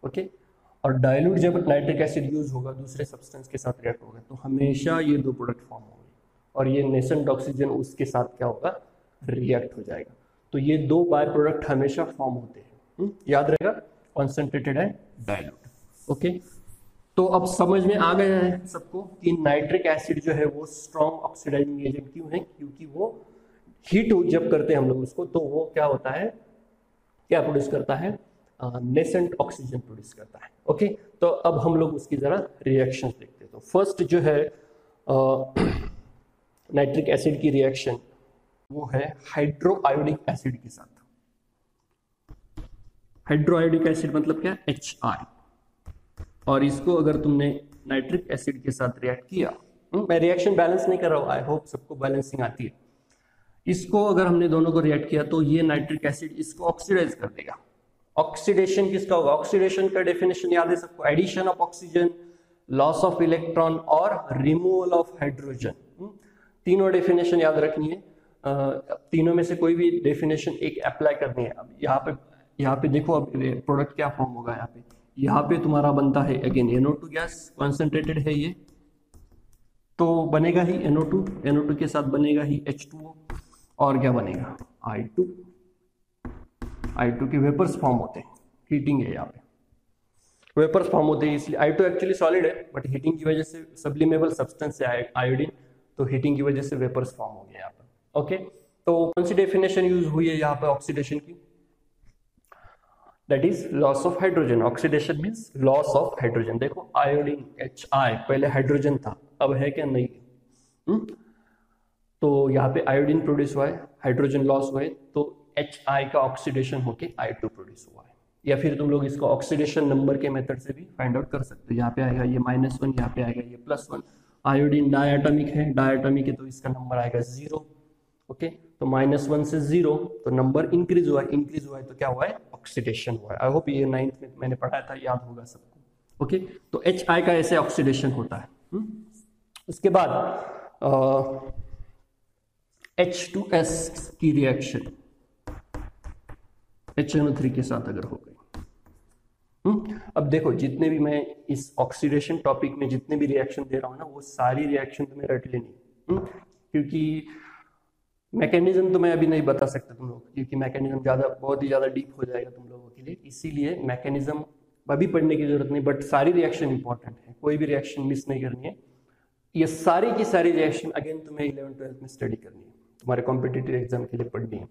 ओके, और डाइल्यूट जब नाइट्रिक एसिड यूज होगा दूसरे सब्सटेंस के साथ रिएक्ट होगा तो हमेशा ये दो प्रोडक्ट फॉर्म होंगे, और ये नेसेंट ऑक्सीजन उसके साथ क्या होगा, रिएक्ट हो जाएगा। तो ये दो बाय प्रोडक्ट हमेशा फॉर्म होते हैं, याद रहेगा, कॉन्सेंट्रेटेड है, डाइल्यूट, ओके। तो अब समझ में आ गया है सबको कि नाइट्रिक एसिड जो है वो स्ट्रॉन्ग ऑक्सीडाइजिंग एजेंट क्यों है, क्योंकि वो हीट जब करते हैं हम लोग उसको तो वो क्या होता है, क्या प्रोड्यूस करता है, नेसेंट ऑक्सीजन प्रोड्यूस करता है, ओके। तो अब हम लोग उसकी जरा रिएक्शंस देखते हैं। तो फर्स्ट जो है नाइट्रिक एसिड की रिएक्शन वो है हाइड्रोआयोडिक एसिड के साथ। हाइड्रोआयोडिक एसिड मतलब क्या, HI, और इसको अगर तुमने नाइट्रिक एसिड के साथ रिएक्ट किया, मैं रिएक्शन बैलेंस नहीं कर रहा हूं, आई होप सबको बैलेंसिंग आती है। इसको अगर हमने दोनों को रिएक्ट किया तो ये नाइट्रिक एसिड इसको ऑक्सीडाइज कर देगा। ऑक्सीडेशन किसका होगा, ऑक्सीडेशन का डेफिनेशन याद है सबको, addition of oxygen, loss of electron और रिमूवल ऑफ हाइड्रोजन। तीनों डेफिनेशन याद रखनी है, तीनों में से कोई भी डेफिनेशन एक अप्लाई करनी है। अब यहाँ पे देखो अब प्रोडक्ट क्या फॉर्म होगा, यहाँ पे तुम्हारा बनता है अगेन NO2 गैस, कॉन्सेंट्रेटेड है ये, तो बनेगा ही NO2 के साथ बनेगा ही H2O, और क्या बनेगा, I2 के वेपर्स फॉर्म होते हैं, हीटिंग है यहाँ पे वेपर्स फॉर्म होते हैं, इसलिए I2 एक्चुअली सॉलिड है बट हीटिंग की वजह से सब्लिमेबल सब्सटेंस है आयोडीन, तो हीटिंग की वजह से वेपर्स फॉर्म हो गए यहाँ पर, ओके। तो कौन सी डेफिनेशन यूज हुई है यहाँ पे ऑक्सीडेशन की, that is loss of hydrogen. Oxidation means loss of hydrogen. देखो आयोडीन HI पहले हाइड्रोजन था, अब है क्या, नहीं। तो यहाँ पे आयोडीन प्रोड्यूस हुआ है, हाइड्रोजन लॉस हुआ है, तो HI का ऑक्सीडेशन होके I2 प्रोड्यूस हुआ है। या फिर तुम लोग इसको ऑक्सीडेशन नंबर के मेथड से भी फाइंड आउट कर सकते हो। यहाँ पे आएगा ये -1, यहाँ पे आएगा ये +1, आयोडीन डायटोमिक है, डायटोमिक है तो इसका नंबर आएगा 0। ओके, तो -1 से 0 तो नंबर इंक्रीज हुआ है तो क्या हुआ है, ऑक्सीडेशन हुआ है। आई होप ये 9th में मैंने पढ़ाया था, याद होगा सबको। ओके, तो HI का ऐसे ऑक्सीडेशन होता है। उसके बाद H2S की रिएक्शन HNO3 के साथ अगर हो गई। अब देखो, जितने भी मैं इस ऑक्सीडेशन टॉपिक में जितने भी रिएक्शन दे रहा हूँ ना, वो सारी रिएक्शन तुम्हें रट लेनी, क्योंकि मैकेनिज्म तो मैं अभी नहीं बता सकता तुम लोग, क्योंकि मैकेनिज्म बहुत ही ज्यादा डीप हो जाएगा तुम लोगों के लिए, इसीलिए मैकेनिज्म अभी पढ़ने की जरूरत नहीं, बट सारी रिएक्शन इंपॉर्टेंट है, कोई भी रिएक्शन मिस नहीं करनी है। ये सारी की सारी रिएक्शन अगेन तुम्हें 11th-12th में स्टडी करनी है, तुम्हारे कॉम्पिटिटिव एग्जाम के लिए पढ़नी है।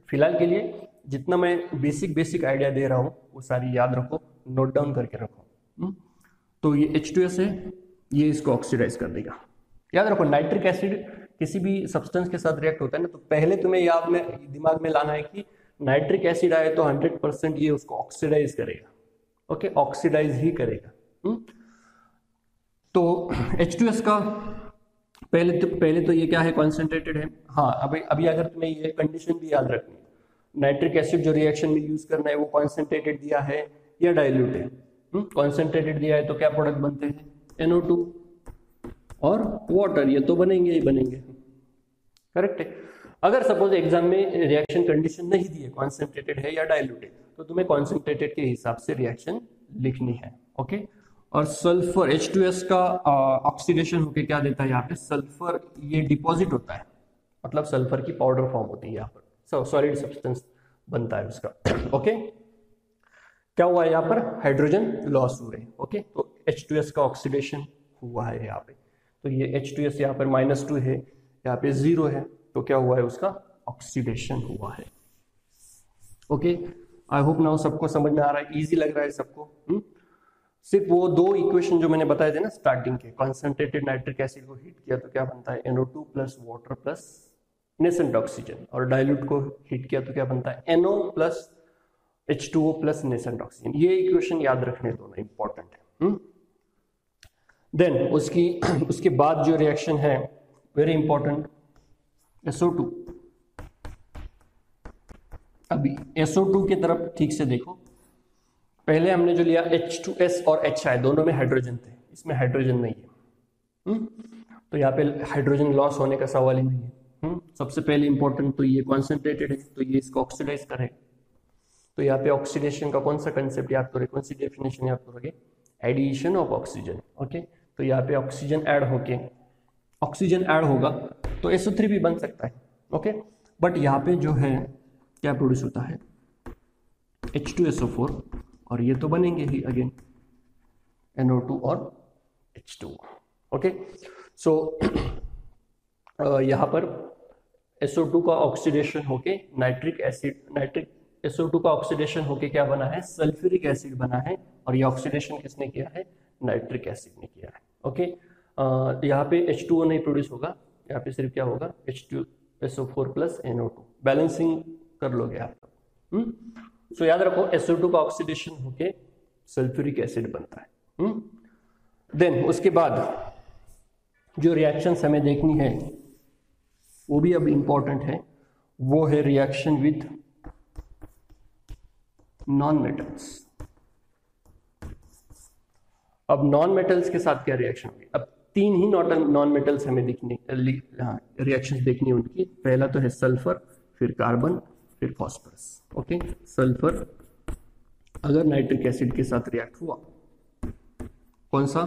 फिलहाल के लिए जितना मैं बेसिक आइडिया दे रहा हूँ वो सारी याद रखो, नोट डाउन करके रखो। तो ये H2S है, ये इसको ऑक्सीडाइज कर देगा। याद रखो, नाइट्रिक एसिड किसी भी सब्सटेंस के साथ रिएक्ट होता है ना, तो पहले तुम्हें दिमाग में लाना है कि नाइट्रिक एसिड आए तो 100% ये उसको ऑक्सीडाइज करेगा। ओके, ऑक्सीडाइज ही करेगा। तो H2S का पहले तो ये क्या है, कॉन्सेंट्रेटेड है। हाँ, अभी अगर तुम्हें ये कंडीशन भी याद रखनी है, नाइट्रिक एसिड जो रिएक्शन में यूज करना है वो कॉन्सेंट्रेटेड दिया है या डाइल्यूट है। कॉन्सेंट्रेटेड दिया है तो क्या प्रोडक्ट बनते हैं, NO2 और वाटर, ये तो बनेंगे ही बनेंगे, करेक्ट है। अगर सपोज एग्जाम में रिएक्शन कंडीशन नहीं दी है, कॉन्सेंट्रेटेड है या डाइल्यूट है, तो तुम्हें कॉन्सेंट्रेटेड के हिसाब से रिएक्शन लिखनी है। ओके, और सल्फर H2S का ऑक्सीडेशन होके क्या देता है यहाँ पे, सल्फर ये डिपॉजिट होता है, मतलब सल्फर की पाउडर फॉर्म होती है यहाँ पर, सॉलिड सब्सटेंस बनता है उसका। ओके, क्या हुआ है यहाँ पर, हाइड्रोजन लॉस हुए। ओके, तो H2S का ऑक्सीडेशन हुआ है यहाँ पे, तो ये H2S यहाँ पर -2 है, यहाँ पे 0 है, तो क्या हुआ है, उसका ऑक्सीडेशन हुआ है। ओके, आई होप नाउ सबको समझ में आ रहा है, इजी लग रहा है सबको। सिर्फ वो दो इक्वेशन जो मैंने बताए थे ना स्टार्टिंग के, कॉन्सेंट्रेटेड नाइट्रिक एसिड को हीट किया तो क्या बनता है, NO2 plus water plus nascent oxygen, और डाइल्यूट को हीट किया तो क्या बनता है, NO plus H2O plus nascent oxygen. ये इक्वेशन याद रखने दोनों इंपॉर्टेंट है। देन उसके बाद जो रिएक्शन है वेरी इंपॉर्टेंट, SO2। अभी SO2 की तरफ ठीक से देखो, पहले हमने जो लिया H2S और HI दोनों में हाइड्रोजन थे, इसमें हाइड्रोजन नहीं है। तो यहाँ पे हाइड्रोजन लॉस होने का सवाल ही नहीं है। सबसे पहले इंपॉर्टेंट तो ये कॉन्सेंट्रेटेड है, तो ये इसको ऑक्सीडाइज करे, तो यहाँ पे ऑक्सीडेशन का कौन सा कंसेप्ट याद करोगे, कौन सी डेफिनेशन याद करोगे, एडिशन ऑफ ऑक्सीजन। ओके, तो यहाँ पे ऑक्सीजन ऐड होगा तो SO3 भी बन सकता है। ओके, बट यहाँ पे जो है क्या प्रोड्यूस होता है, H2SO4, और ये तो बनेंगे ही अगेन NO2 और H2O। ओके, सो यहाँ पर SO2 का ऑक्सीडेशन होके SO2 का ऑक्सीडेशन होके क्या बना है, सल्फ्यूरिक एसिड बना है, और ये ऑक्सीडेशन किसने किया है, नाइट्रिक एसिड ने किया है। ओके, यहाँ पे H2O नहीं प्रोड्यूस होगा, यहाँ पे सिर्फ क्या होगा, H2SO4 प्लस NO2, बैलेंसिंग कर लोगे आप। सो याद रखो, SO2 का ऑक्सीडेशन होके सल्फ्यूरिक एसिड बनता है। देन उसके बाद जो रिएक्शंस हमें देखनी है वो भी अब इंपॉर्टेंट है, वो है रिएक्शन विद नॉन मेटल्स। अब नॉन मेटल्स के साथ क्या रिएक्शन होगी, अब 3 ही नॉन मेटल्स हमें रिएक्शंस देखनी है उनकी। पहला तो है सल्फर, फिर कार्बन, फिर फॉस्फोरस। ओके, सल्फर अगर नाइट्रिक एसिड के साथ रिएक्ट हुआ, कौन सा,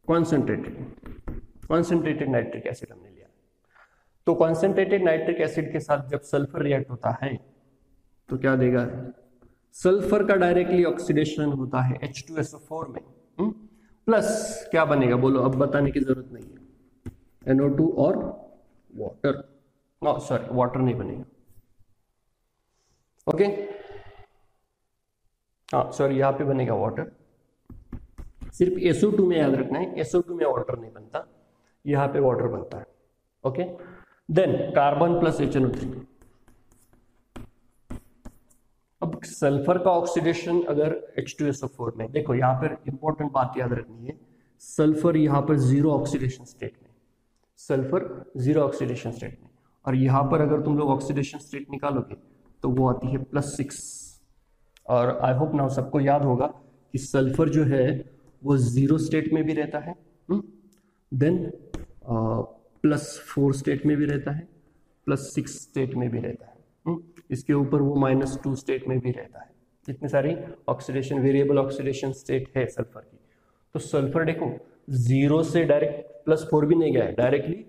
कॉन्सेंट्रेटेड नाइट्रिक एसिड हमने लिया, तो कॉन्सेंट्रेटेड नाइट्रिक एसिड के साथ जब सल्फर रिएक्ट होता है तो क्या देगा, सल्फर का डायरेक्टली ऑक्सीडेशन होता है H2SO4 में, प्लस क्या बनेगा बोलो, अब बताने की जरूरत नहीं है, NO2 और वाटर, सॉरी वाटर नहीं बनेगा। ओके, हाँ सॉरी, यहाँ पे बनेगा वाटर, सिर्फ SO2 में याद रखना है, SO2 में वाटर नहीं बनता, यहाँ पे वाटर बनता है। Okay, then carbon plus HNO3। अब सल्फर का ऑक्सीडेशन अगर H2SO4 में, देखो यहाँ पर इंपॉर्टेंट बात याद रखनी है, सल्फर यहाँ पर जीरो ऑक्सीडेशन स्टेट में, सल्फर जीरो ऑक्सीडेशन स्टेट में, और यहाँ पर अगर तुम लोग ऑक्सीडेशन स्टेट निकालोगे तो वो आती है +6। और आई होप नाउ सबको याद होगा कि सल्फर जो है वो जीरो स्टेट में भी रहता है, देन +4 स्टेट में भी रहता है, +6 स्टेट में भी रहता है, इसके ऊपर वो -2 स्टेट में भी रहता है। इतनी सारी ऑक्सीडेशन, वेरिएबल ऑक्सीडेशन स्टेट है सल्फर की। तो सल्फर देखो जीरो से डायरेक्ट +4 भी नहीं गया है, डायरेक्टली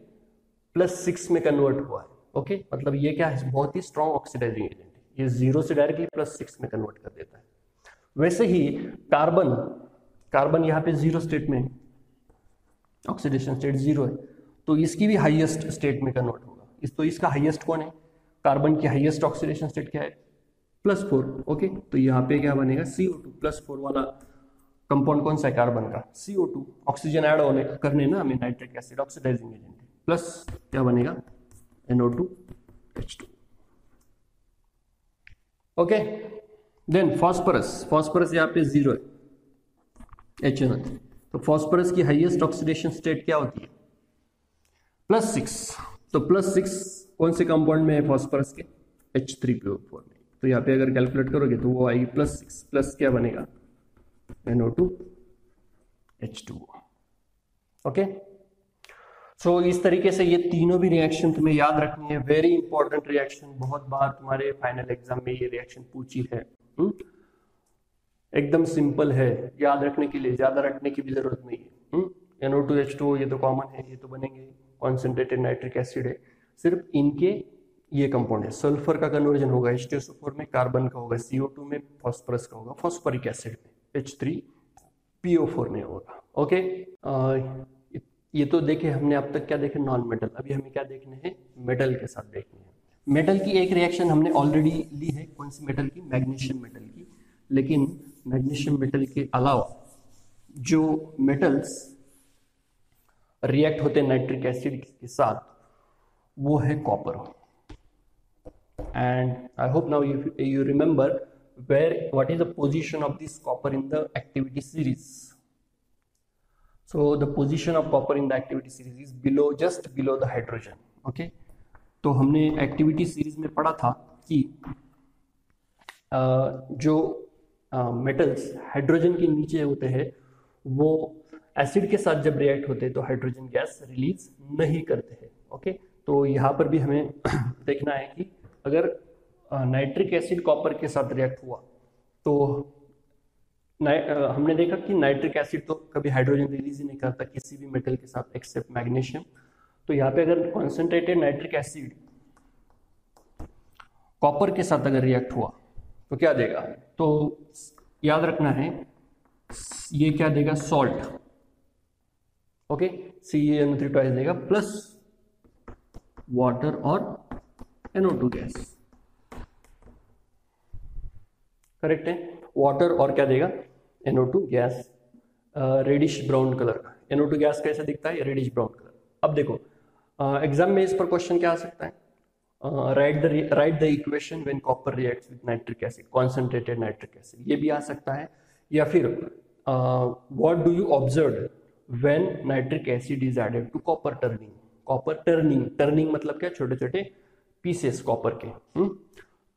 +6 में कन्वर्ट हुआ है। ओके, मतलब ये क्या है, बहुत ही स्ट्रॉन्ग ऑक्सीडाइजिंग एजेंट है, ये जीरो से डायरेक्टली +6 में कन्वर्ट कर देता है। वैसे ही कार्बन, कार्बन यहाँ पे जीरो स्टेट में, ऑक्सीडेशन स्टेट जीरो है, तो इसकी भी हाईएस्ट स्टेट में कन्वर्ट होगा। तो इसका हाईएस्ट कौन है, कार्बन की हाईएस्ट ऑक्सीडेशन स्टेट क्या है, +4। ओके, तो यहाँ पे क्या बनेगा, CO2, +4 वाला कंपाउंड कौन सा है कार्बन का, CO2। ऑक्सीजन ऐड होने करने ना हमें नाइट्रिक एसिड ऑक्सीडाइजिंग एजेंट है, प्लस क्या बनेगा, NO2H2। Okay, then phosphorus, phosphorus यहाँ पे जीरो है, HNO। तो फास्फोरस की हाईएस्ट ऑक्सीडेशन स्टेट क्या होती है, +6। तो +6 कौन से कंपाउंड में है फास्फोरस के, H3PO4 में। तो यहाँ पे अगर कैलकुलेट करोगे तो वो आएगी +6 प्लस क्या बनेगा, NO2H2। ओके, सो इस तरीके से ये तीनों भी रिएक्शन तुम्हें याद रखनी है, वेरी इंपॉर्टेंट रिएक्शन, बहुत बार तुम्हारे फाइनल एग्जाम में ये रिएक्शन पूछी है। एकदम सिंपल है, याद रखने के लिए ज्यादा रखने की भी जरूरत नहीं है। NO2H2 ये तो कॉमन है, ये तो बनेंगे, कॉन्सेंट्रेटेड नाइट्रिक एसिड है, सिर्फ इनके ये कंपाउंड है। सल्फर का कन्वर्जन होगा H2SO4 में, कार्बन का होगा CO2 में, फास्फोरस का होगा फॉस्फोरिक एसिड में, H3PO4 में होगा। ओके, ये तो देखे हमने अब तक, क्या देखे, नॉन मेटल। अभी हमें क्या देखने हैं, मेटल के साथ देखने हैं। मेटल की एक रिएक्शन हमने ऑलरेडी ली है, कौन सी मेटल की, मैग्नीशियम मेटल की। लेकिन मैग्नीशियम मेटल के अलावा जो मेटल्स रिएक्ट होते हैं नाइट्रिक एसिड के साथ, वो है copper. And I hope now you remember what is the position of this copper in the activity series. So the position of copper in the activity series is just below the hydrogen. Okay, तो हमने activity series में पढ़ा था कि जो metals hydrogen के नीचे होते हैं वो एसिड के साथ जब रिएक्ट होते हैं तो हाइड्रोजन गैस रिलीज नहीं करते हैं। ओके, तो यहाँ पर भी हमें देखना है कि अगर नाइट्रिक एसिड कॉपर के साथ रिएक्ट हुआ तो हमने देखा कि नाइट्रिक एसिड तो कभी हाइड्रोजन रिलीज ही नहीं करता किसी भी मेटल के साथ एक्सेप्ट मैग्नीशियम। तो यहाँ पे अगर कॉन्सेंट्रेटेड नाइट्रिक एसिड कॉपर के साथ अगर रिएक्ट हुआ तो क्या देगा, तो याद रखना है ये क्या देगा, सॉल्ट। ओके, CaNO3 ट्वाइस देगा प्लस वाटर और NO2 गैस। करेक्ट है, वाटर और क्या देगा, NO2 gas, reddish brown colour का। NO2 गैस कैसे दिखता है, रेडिश ब्राउन कलर। अब देखो एग्जाम में इस पर क्वेश्चन क्या आ सकता है, write the equation when copper reacts with nitric acid, concentrated nitric acid, ये भी आ सकता है। या फिर what do you observe when nitric acid is added to copper turning. Copper turning मतलब क्या, छोटे छोटे पीसेस कॉपर के।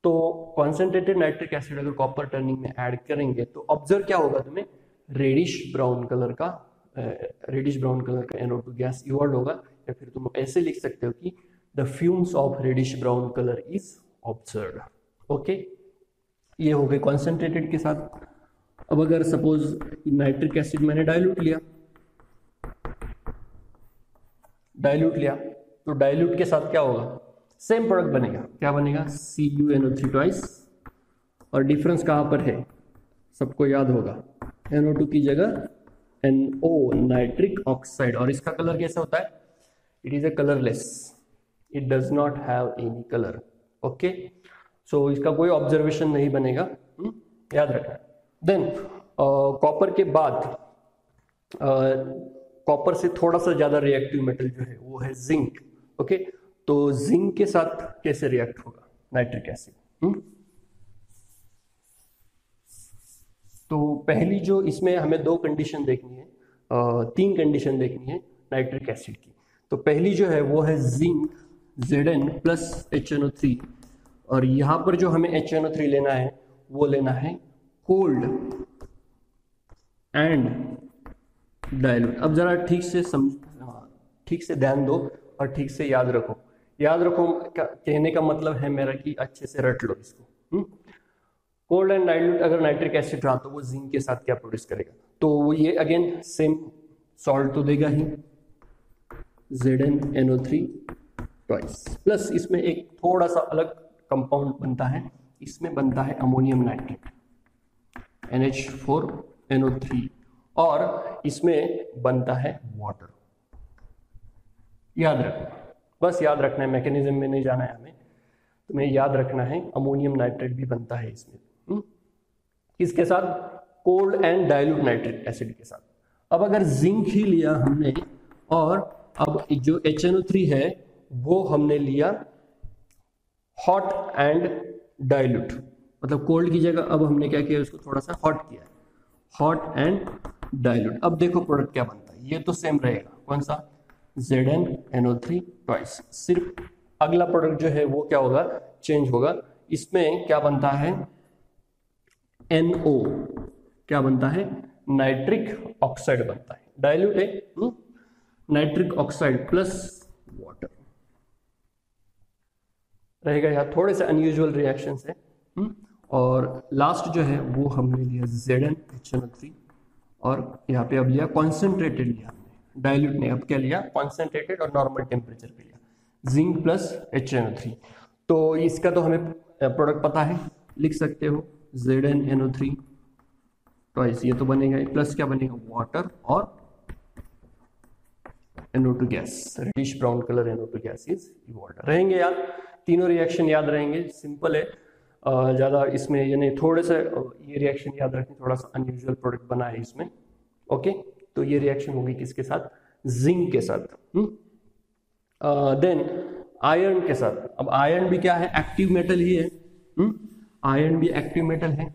तो कॉन्सेंट्रेटेड नाइट्रिक एसिड अगर कॉपर टर्निंग में ऐड करेंगे तो ऑब्जर्व क्या होगा तुम्हें, रेडिश ब्राउन कलर का NO2 गैस इवॉल्व होगा। या फिर तुम ऐसे लिख सकते हो कि the fumes of reddish brown colour is observed. Okay, ये हो गए कॉन्सेंट्रेटेड के साथ। अब अगर सपोज नाइट्रिक एसिड मैंने डाइल्यूट लिया तो डाइल्यूट के साथ क्या होगा, सेम प्रोडक्ट बनेगा, क्या बनेगा, CuNO3 ट्वाइस। और डिफरेंस कहां पर है, सबको याद होगा, NO2 की जगह NO नाइट्रिक ऑक्साइड। और इसका कलर कैसा होता है, it is a colourless, it does not have any colour. Okay, so इसका कोई ऑब्जर्वेशन नहीं बनेगा, याद रखना। देन कॉपर के बाद कॉपर से थोड़ा सा ज्यादा रिएक्टिव मेटल जो है वो है जिंक। ओके, तो जिंक के साथ कैसे रिएक्ट होगा नाइट्रिक एसिड। तो पहली जो इसमें हमें दो कंडीशन देखनी है, तीन कंडीशन देखनी है नाइट्रिक एसिड की। तो पहली जो है वो है जिंक Zn प्लस HNO3, और यहाँ पर जो हमें HNO3 लेना है वो लेना है कोल्ड एंड डाइल्यूट। अब जरा ठीक से ध्यान दो और ठीक से याद रखो। कहने का मतलब है मेरा कि अच्छे से रट लो इसको। कोल्ड एंड डाइल्यूट अगर नाइट्रिक एसिड रहा तो वो जिंक के साथ क्या प्रोड्यूस करेगा, तो वो ये अगेन सेम सॉल्ट तो देगा ही, ZnNO3 ट्वाइस, प्लस इसमें एक थोड़ा सा अलग कंपाउंड बनता है, इसमें बनता है अमोनियम नाइट्रेट NH4NO3, और इसमें बनता है वाटर। याद रखना, बस याद रखना है, मैकेनिज्म में नहीं जाना है हमें, तुम्हें याद रखना है अमोनियम नाइट्रेट भी बनता है इसमें। किसके साथ? Cold and dilute nitric acid के साथ। अब अगर जिंक ही लिया हमने, और अब जो HNO3 है वो हमने लिया हॉट एंड डाइल्यूट, मतलब कोल्ड की जगह अब हमने क्या किया, उसको थोड़ा सा हॉट किया है, हॉट एंड डाइल्यूट। अब देखो प्रोडक्ट क्या बनता है, ये तो सेम रहेगा, कौन सा? ZnNO3 twice. सिर्फ अगला प्रोडक्ट जो है वो क्या होगा, चेंज होगा। इसमें क्या बनता है? NO क्या बनता है? नाइट्रिक ऑक्साइड बनता है, डाइल्यूट है, नाइट्रिक ऑक्साइड प्लस वाटर रहेगा। यहाँ थोड़े से अनयूजुअल रिएक्शन है। और लास्ट जो है वो हमने लिया ZnHNO3, और यहाँ पे अब लिया कॉन्सेंट्रेटेड लिया हमने, डाइल्यूट ने अब क्या लिया, कॉन्सेंट्रेटेड, और नॉर्मल टेम्परेचर पे लिया जिंक प्लस HNO3। तो इसका तो हमें प्रोडक्ट पता है, लिख सकते हो ZnNO3 ट्वाइस, ये तो बनेगा, प्लस क्या बनेगा, वाटर और NO2 gas, reddish brown colour NO2 gas is water. रहेंगे याद, तीनों रिएक्शन याद रहेंगे, सिंपल है, ज़्यादा इसमें ये नहीं, थोड़े से ये रिएक्शन याद रखें, थोड़ा सा अनयूजुअल प्रोडक्ट बना है इसमें। ओके, तो ये रिएक्शन होगी किसके साथ? जिंक के साथ। देन आयरन के साथ। अब आयरन भी क्या है, एक्टिव मेटल ही है, आयरन भी एक्टिव मेटल है।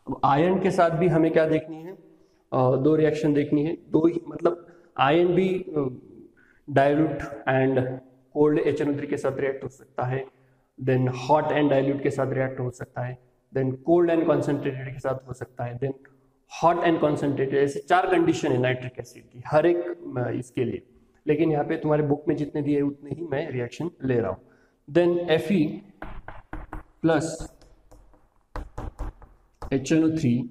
अब आयरन के साथ भी हमें क्या देखनी है, दो रिएक्शन देखनी है, दो ही, मतलब आयरन भी डाइल्यूट एंड कोल्ड HNO3 के साथ रिएक्ट हो सकता है, देन हॉट एंड डाइल्यूट के साथ रिएक्ट हो सकता है, देन कोल्ड एंड कॉन्सेंट्रेटेड के साथ हो सकता है, देन हॉट एंड कॉन्सेंट्रेटेड। ऐसे चार कंडीशन है नाइट्रिक एसिड की हर एक इसके लिए, लेकिन यहाँ पे तुम्हारे बुक में जितने दिए उतने ही मैं रिएक्शन ले रहा हूं। देन Fe प्लस HNO3,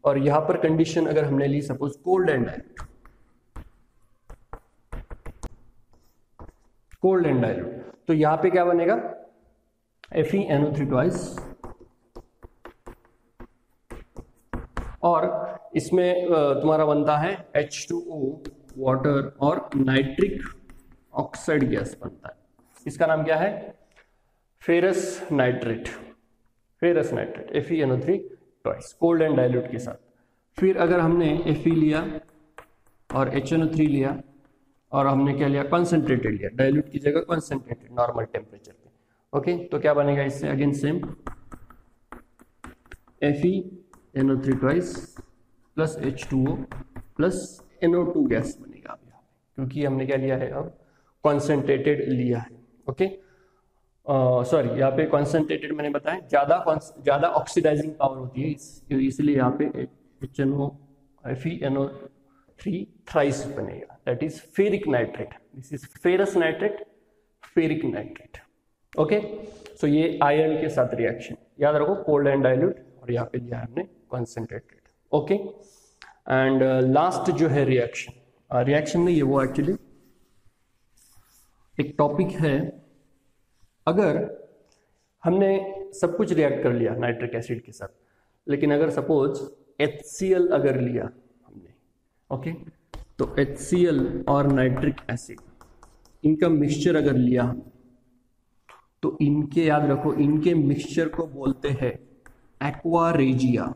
और यहां पर कंडीशन अगर हमने ली suppose cold and dilute, cold and dilute, तो यहां पे क्या बनेगा, FeNO3 ट्वाइस, और इसमें तुम्हारा बनता है H2O वाटर और नाइट्रिक ऑक्साइड गैस बनता है। इसका नाम क्या है? Ferrous nitrate, ferrous nitrate FeNO3 twice, cold and dilute के साथ। फिर अगर हमने Fe लिया और HNO3 लिया, और हमने क्या लिया, कॉन्सेंट्रेटेड लिया, डाइल्यूट की जगह कॉन्सेंट्रेटेड नॉर्मल टेम्परेचर पे। ओके, तो क्या बनेगा इससे, again same FeNO3 twice plus H2O plus NO2 gas बनेगा अब यहाँ पे, क्योंकि हमने क्या लिया है, अब कॉन्सेंट्रेटेड लिया है। ओके, सॉरी, यहाँ पे कॉन्सेंट्रेटेड मैंने बताया, ज्यादा ऑक्सीडाइजिंग पावर होती है, इसलिए यहाँ पे FeNO3 थ्राइस बनेगा, that is ferric nitrate, this is ferrous nitrate, ferric nitrate. Okay, so ये आयरन के साथ रिएक्शन याद रखो, कोल्ड एंड डाइल्यूट, और यहाँ पे लिया हमने कॉन्सेंट्रेटेड। ओके, एंड लास्ट जो है रिएक्शन नहीं है वो, एक्चुअली एक टॉपिक है। अगर हमने सब कुछ रिएक्ट कर लिया नाइट्रिक एसिड के साथ, लेकिन अगर सपोज HCl अगर लिया हमने, ओके, तो HCl और नाइट्रिक एसिड इनका मिक्सचर अगर लिया, तो इनके याद रखो, इनके मिक्सचर को बोलते हैं aqua regia,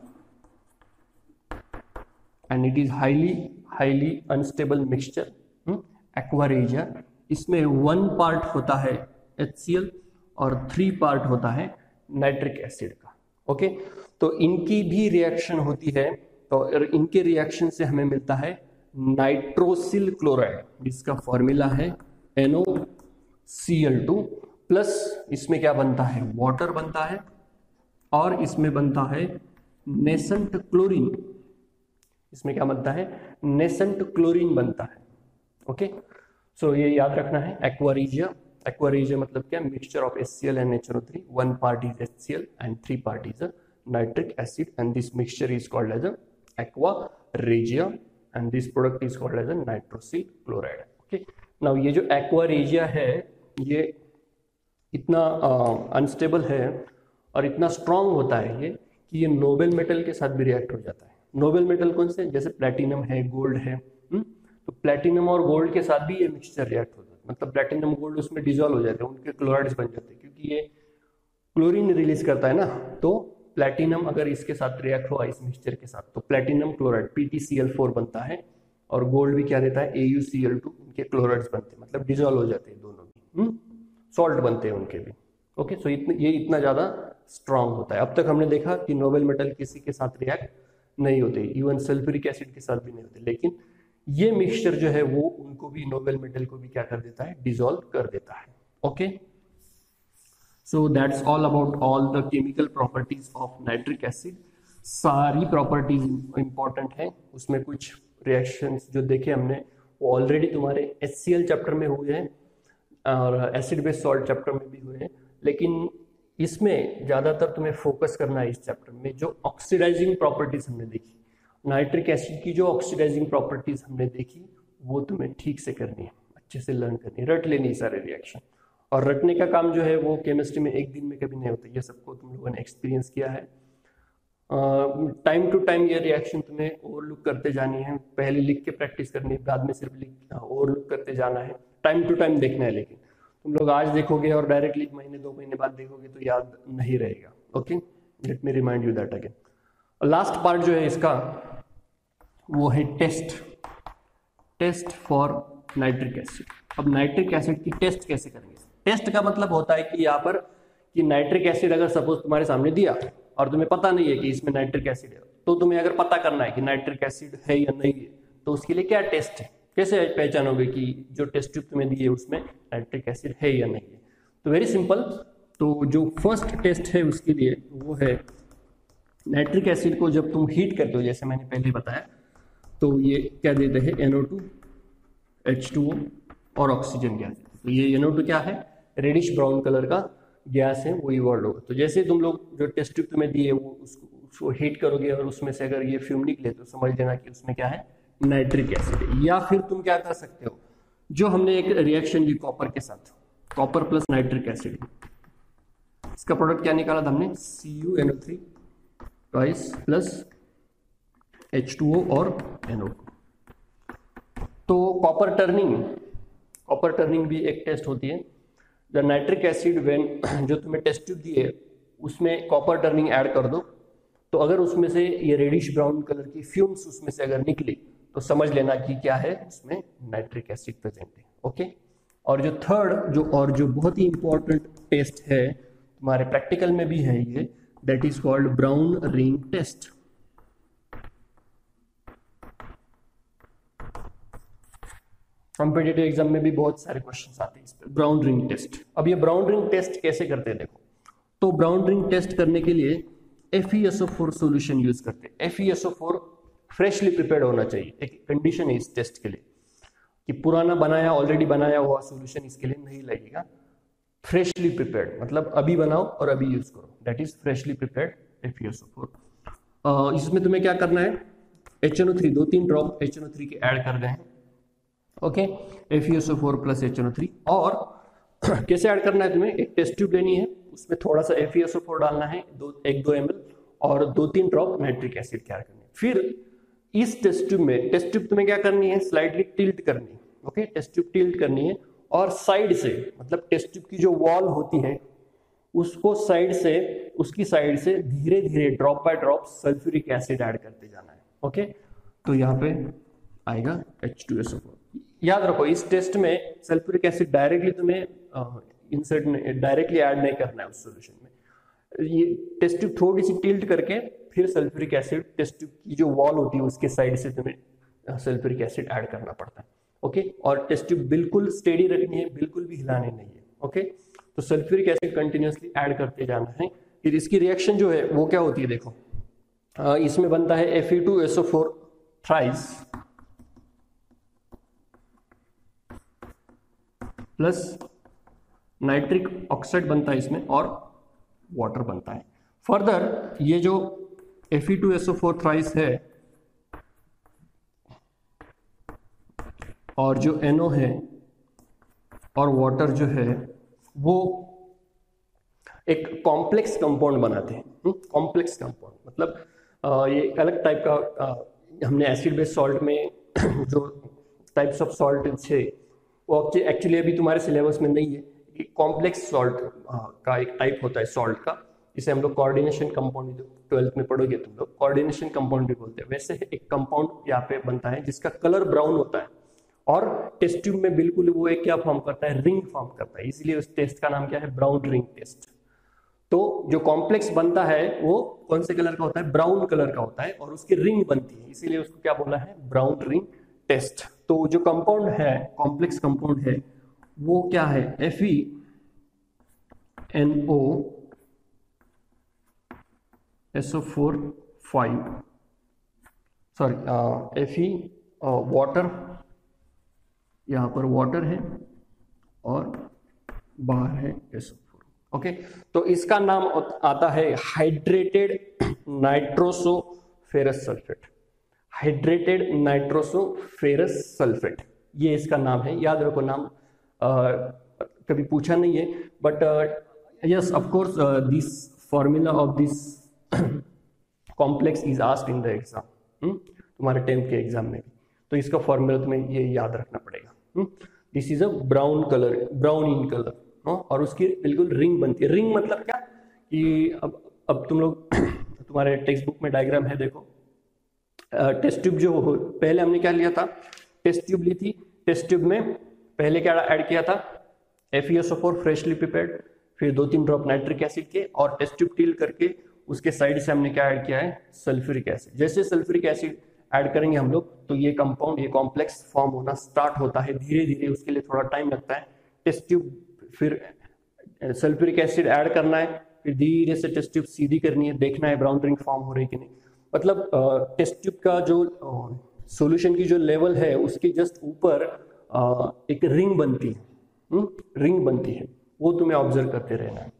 and it is highly unstable mixture, aqua regia. इसमें 1 पार्ट होता है HCl और 3 पार्ट होता है नाइट्रिक एसिड का। ओके, तो इनकी भी रिएक्शन होती है तो इनके रिएक्शन से हमें मिलता है नाइट्रोसिल क्लोराइड, जिसका फॉर्मूला है NoCl2 प्लस इसमें क्या बनता है, वाटर बनता है, और इसमें बनता है नेसेंट क्लोरीन। इसमें क्या बनता है, नेसेंट क्लोरीन बनता है। ओके, सो ये याद रखना है। एक्वा रेजिया मतलब क्या, mixture of HCl and NH3, 1 part is HCl and 3 part is a nitric acid, and this mixture is called as a aqua regia, and this product is called as a nitrosyl chloride. Okay, now ये जो aqua regia है ये इतना unstable है और इतना strong होता है ये कि ये नोबेल मेटल के साथ भी रिएक्ट हो जाता है। नोबेल मेटल कौन से, जैसे प्लैटिनम है, गोल्ड है, तो प्लैटिनम और गोल्ड के साथ भी ये मिक्सचर रिएक्ट होता है, मतलब प्लैटिनम गोल्ड उसमें डिजोल्व हो जाते हैं, उनके क्लोराइड्स बन जाते हैं, क्योंकि ये क्लोरीन रिलीज करता है ना। तो प्लैटिनम अगर इसके साथ रिएक्ट हुआ इस मिक्सचर के साथ तो प्लैटिनम क्लोराइड PtCl4 बनता है, और गोल्ड भी क्या देता है, AuCl2, उनके क्लोराइड्स बनते हैं, मतलब डिजोल्व हो जाते हैं दोनों भी, सॉल्ट बनते हैं उनके भी। ओके, सो ये इतना ज्यादा स्ट्रांग होता है। अब तक हमने देखा कि नोबेल मेटल किसी के साथ रिएक्ट नहीं होते, इवन सल्फ्यूरिक एसिड के साथ भी नहीं होते, लेकिन ये मिक्सचर जो है वो उनको भी, नोबेल मेटल को भी क्या कर देता है, डिसॉल्व कर देता है। Okay, so that's all about all the chemical properties of nitric acid. सारी प्रॉपर्टीज इंपॉर्टेंट है, उसमें कुछ रिएक्शंस जो देखे हमने वो ऑलरेडी तुम्हारे HCl चैप्टर में हुए हैं और एसिड बेस सॉल्ट चैप्टर में भी हुए हैं, लेकिन इसमें ज्यादातर तुम्हें फोकस करना है इस चैप्टर में। जो ऑक्सीडाइजिंग प्रॉपर्टीज हमने देखी, नाइट्रिक एसिड की जो ऑक्सीडाइजिंग प्रॉपर्टीज हमने देखी वो तुम्हें ठीक से करनी है, अच्छे से लर्न करनी है, रट लेनी सारे रिएक्शन। और रटने का काम जो है वो केमिस्ट्री में एक दिन में कभी नहीं होता, ये सबको तुम लोगों ने एक्सपीरियंस किया है। टाइम टू टाइम ये रिएक्शन तुम्हें ओवरलुक करते जानी है, पहले लिख के प्रैक्टिस करनी है, बाद में सिर्फ ओवरलुक करते जाना है, टाइम टू टाइम देखना है। लेकिन तुम लोग आज देखोगे और डायरेक्टली महीने 2 महीने बाद देखोगे तो याद नहीं रहेगा। Okay, let me remind you that again. Last part जो है इसका वो है टेस्ट फॉर नाइट्रिक एसिड। अब नाइट्रिक एसिड की टेस्ट कैसे करेंगे? टेस्ट का मतलब होता है कि यहाँ पर कि नाइट्रिक एसिड अगर सपोज तुम्हारे सामने दिया और तुम्हें पता नहीं है कि इसमें नाइट्रिक एसिड है, तो तुम्हें अगर पता करना है कि नाइट्रिक एसिड है या नहीं है, तो उसके लिए क्या टेस्ट है, कैसे पहचानोगे कि जो टेस्ट ट्यूब तुम्हें दी है उसमें नाइट्रिक एसिड है या नहीं है? तो वेरी सिंपल, तो जो फर्स्ट टेस्ट है उसके लिए वो है नाइट्रिक एसिड को जब तुम हीट करते हो, जैसे मैंने पहले बताया, तो ये क्या देते हैं, NO2, H2O और ऑक्सीजन गैस। तो ये NO2 क्या है, रेडिश ब्राउन कलर का गैस है, वो इवॉल्व होगा। तो जैसे तुम लोग जो टेस्ट ट्यूब तुम्हें दी है वो उसको हीट करोगे और उसमें से अगर ये फ्यूम निकले तो समझ लेना कि उसमें क्या है, नाइट्रिक एसिड है। या फिर तुम क्या कर सकते हो, जो हमने एक रिएक्शन ली कॉपर के साथ, कॉपर प्लस नाइट्रिक एसिड, इसका प्रोडक्ट क्या निकाला था हमने, CuNO3 ट्वाइस प्लस H2O और NO2। तो कॉपर टर्निंग भी एक टेस्ट होती है। द नाइट्रिक एसिड व्हेन जो तुम्हें टेस्ट ट्यूब दी है उसमें कॉपर टर्निंग ऐड कर दो, तो अगर उसमें से ये रेडिश ब्राउन कलर की फ्यूम्स उसमें से अगर निकली तो समझ लेना कि क्या है, उसमें नाइट्रिक एसिड प्रेजेंट है। ओके, और जो थर्ड जो बहुत ही इंपॉर्टेंट टेस्ट है तुम्हारे प्रैक्टिकल में भी है ये, that is called brown ring test. Competitive exam में भी बहुत सारे क्वेश्चंस आते हैं इस पे, ब्राउन रिंग टेस्ट। अब ये ब्राउन रिंग टेस्ट कैसे करते हैं देखो, तो ब्राउन रिंग टेस्ट करने के लिए FeSO4 सॉल्यूशन यूज करते हैं। FeSO4 फ्रेशली प्रिपेयर्ड होना चाहिए, एक कंडीशन है इस टेस्ट के लिए कि पुराना ऑलरेडी बनाया हुआ सॉल्यूशन इसके लिए नहीं लगेगा। फ्रेशली प्रिपेयर्ड मतलब अभी बनाओ और अभी यूज करो, that is freshly prepared FeSO4। इसमें तुम्हें क्या करना है, HNO3 2-3 ड्रॉप HNO3 के ऐड कर रहे हैं। Okay, FeSO4 plus HNO3। और कैसे ऐड करना है, तुम्हें एक टेस्ट ट्यूब लेनी है, उसमें थोड़ा सा FeSO4 डालना है, 1-2 ml, और 2-3 ड्रॉप नाइट्रिक एसिड क्या करनी है। फिर इस टेस्ट ट्यूब तुम्हें क्या करनी है, स्लाइडली टिल्ट करनी है। ओके, टेस्ट ट्यूब टिल्ट करनी है और साइड से, मतलब टेस्ट ट्यूब की जो वॉल होती है उसको उसकी साइड से धीरे धीरे drop by drop sulphuric acid add करते जाना है। ओके, तो यहाँ पे आएगा H2SO4। याद रखो इस टेस्ट में सल्फ्यूरिक एसिड डायरेक्टली तुम्हें डायरेक्टली ऐड नहीं करना है उस सॉल्यूशन में। ये टेस्ट ट्यूब थोड़ी सी टिल्ट करके फिर सल्फ्यूरिक एसिड टेस्ट ट्यूब की जो वॉल होती है उसके साइड से तुम्हें सल्फ्यूरिक एसिड ऐड करना पड़ता है। ओके, और टेस्ट ट्यूब बिल्कुल स्टेडी रखनी है, बिल्कुल भी हिलानी नहीं है। ओके, तो सल्फ्यूरिक एसिड कंटिन्यूसली ऐड करते जाना है। फिर इसकी रिएक्शन जो है वो क्या होती है, देखो इसमें बनता है Fe2SO4 thrice plus nitric oxide बनता है इसमें और वाटर बनता है। फर्दर ये जो Fe2SO4 थ्राइस है और जो NO है और वाटर जो है वो एक कॉम्प्लेक्स कंपाउंड बनाते हैं। कॉम्प्लेक्स कंपाउंड मतलब ये अलग टाइप का हमने एसिड बेस सॉल्ट में जो टाइप्स ऑफ सॉल्ट थे वो एक्चुअली अभी तुम्हारे सिलेबस में नहीं है। कॉम्प्लेक्स सॉल्ट का एक टाइप होता है सॉल्ट का, जिसे हम लोग कोऑर्डिनेशन कंपाउंड 12th में पढ़ोगे तुम लोग, कोऑर्डिनेशन कंपाउंड भी बोलते हैं। वैसे एक कंपाउंड यहाँ पे बनता है जिसका कलर ब्राउन होता है और टेस्ट ट्यूब में बिल्कुल वो एक क्या फॉर्म करता है, रिंग फॉर्म करता है, इसलिए उस टेस्ट का नाम क्या है, ब्राउन रिंग टेस्ट। तो जो कॉम्प्लेक्स बनता है वो कौन से कलर का होता है, ब्राउन कलर का होता है और उसकी रिंग बनती है, इसीलिए उसको क्या बोला है, ब्राउन रिंग टेस्ट। तो जो कंपाउंड है, कॉम्प्लेक्स कंपाउंड है, वो क्या है, FeNO Fe वाटर, यहां पर वाटर है और बाहर है SO4। ओके, तो इसका नाम आता है हाइड्रेटेड नाइट्रोसोफेरस सल्फेट। हाइड्रेटेड नाइट्रोसोफेरस सल्फेट, ये इसका नाम है, याद रखो नाम। कभी पूछा नहीं है but yes of course this formula of this complex is asked in the exam, तुम्हारे 10th के एग्जाम में भी, तो इसका फॉर्मूला तुम्हें ये याद रखना पड़ेगा। This is a brown colour, brown in colour, और उसकी बिल्कुल रिंग बनती है। रिंग मतलब क्या कि अब तुम लोग तुम्हारे टेक्स्ट बुक में डायग्राम है, देखो टेस्ट ट्यूब जो पहले हमने क्या लिया था, टेस्ट ट्यूब ली थी। टेस्ट ट्यूब में पहले क्या ऐड किया था, FeSO4 फ्रेशली प्रिपेयर्ड, फिर 2-3 ड्रॉप नाइट्रिक एसिड के, और टेस्ट ट्यूब टील करके उसके साइड से हमने क्या ऐड किया है, सल्फ्यूरिक एसिड। जैसे सल्फ्यूरिक एसिड ऐड करेंगे हम लोग तो ये कंपाउंड, ये कॉम्प्लेक्स फॉर्म होना स्टार्ट होता है धीरे धीरे, उसके लिए थोड़ा टाइम लगता है। टेस्ट ट्यूब फिर सल्फ्यूरिक एसिड ऐड करना है, फिर धीरे से टेस्ट ट्यूब सीधी करनी है, देखना है ब्राउन रिंग फॉर्म हो रही है कि नहीं। मतलब टेस्ट ट्यूब का जो सॉल्यूशन की जो लेवल है उसके जस्ट ऊपर एक रिंग बनती है, रिंग बनती है, वो तुम्हें ऑब्जर्व करते रहना है।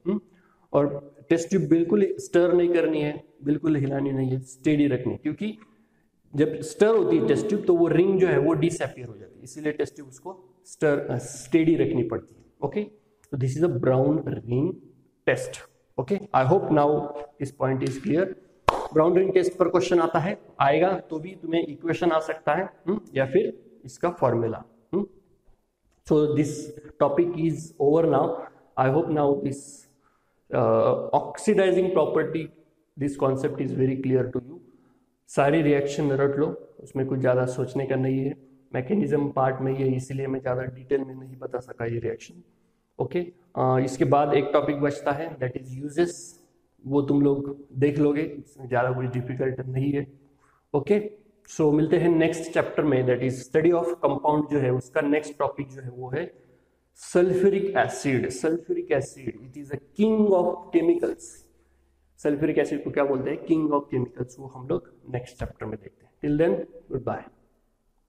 और टेस्ट ट्यूब बिल्कुल स्टर नहीं करनी है, बिल्कुल हिलानी नहीं है, स्टेडी रखनी, क्योंकि जब स्टर होती है टेस्ट ट्यूब तो वो रिंग जो है वो डिसअपियर हो जाती है, इसीलिए टेस्ट ट्यूब उसको स्टेडी रखनी पड़ती है। ओके, तो this is a brown ring test. Okay, I hope now this point is clear. Brown ring test पर क्वेश्चन आता है, आएगा तो भी तुम्हें इक्वेशन आ सकता है या फिर इसका formula. So this topic is over now. I hope now this oxidizing property, this concept is very clear to you. सारी रिएक्शन रट लो, उसमें कुछ ज़्यादा सोचने का नहीं है, मैकेनिज्म पार्ट में ये, इसीलिए मैं ज़्यादा डिटेल में नहीं बता सका ये रिएक्शन। ओके, इसके बाद एक टॉपिक बचता है, दैट इज यूजेस, वो तुम लोग देख लोगे, इसमें ज़्यादा कुछ डिफिकल्ट नहीं है। ओके, सो मिलते हैं नेक्स्ट चैप्टर में, that is study of compound जो है उसका नेक्स्ट टॉपिक जो है वो है sulphuric acid. Sulphuric acid, it is a king of chemicals. Sulphuric acid को क्या बोलते हैं, किंग ऑफ केमिकल्स, वो हम लोग नेक्स्ट चैप्टर में देखते हैं। Till then good bye.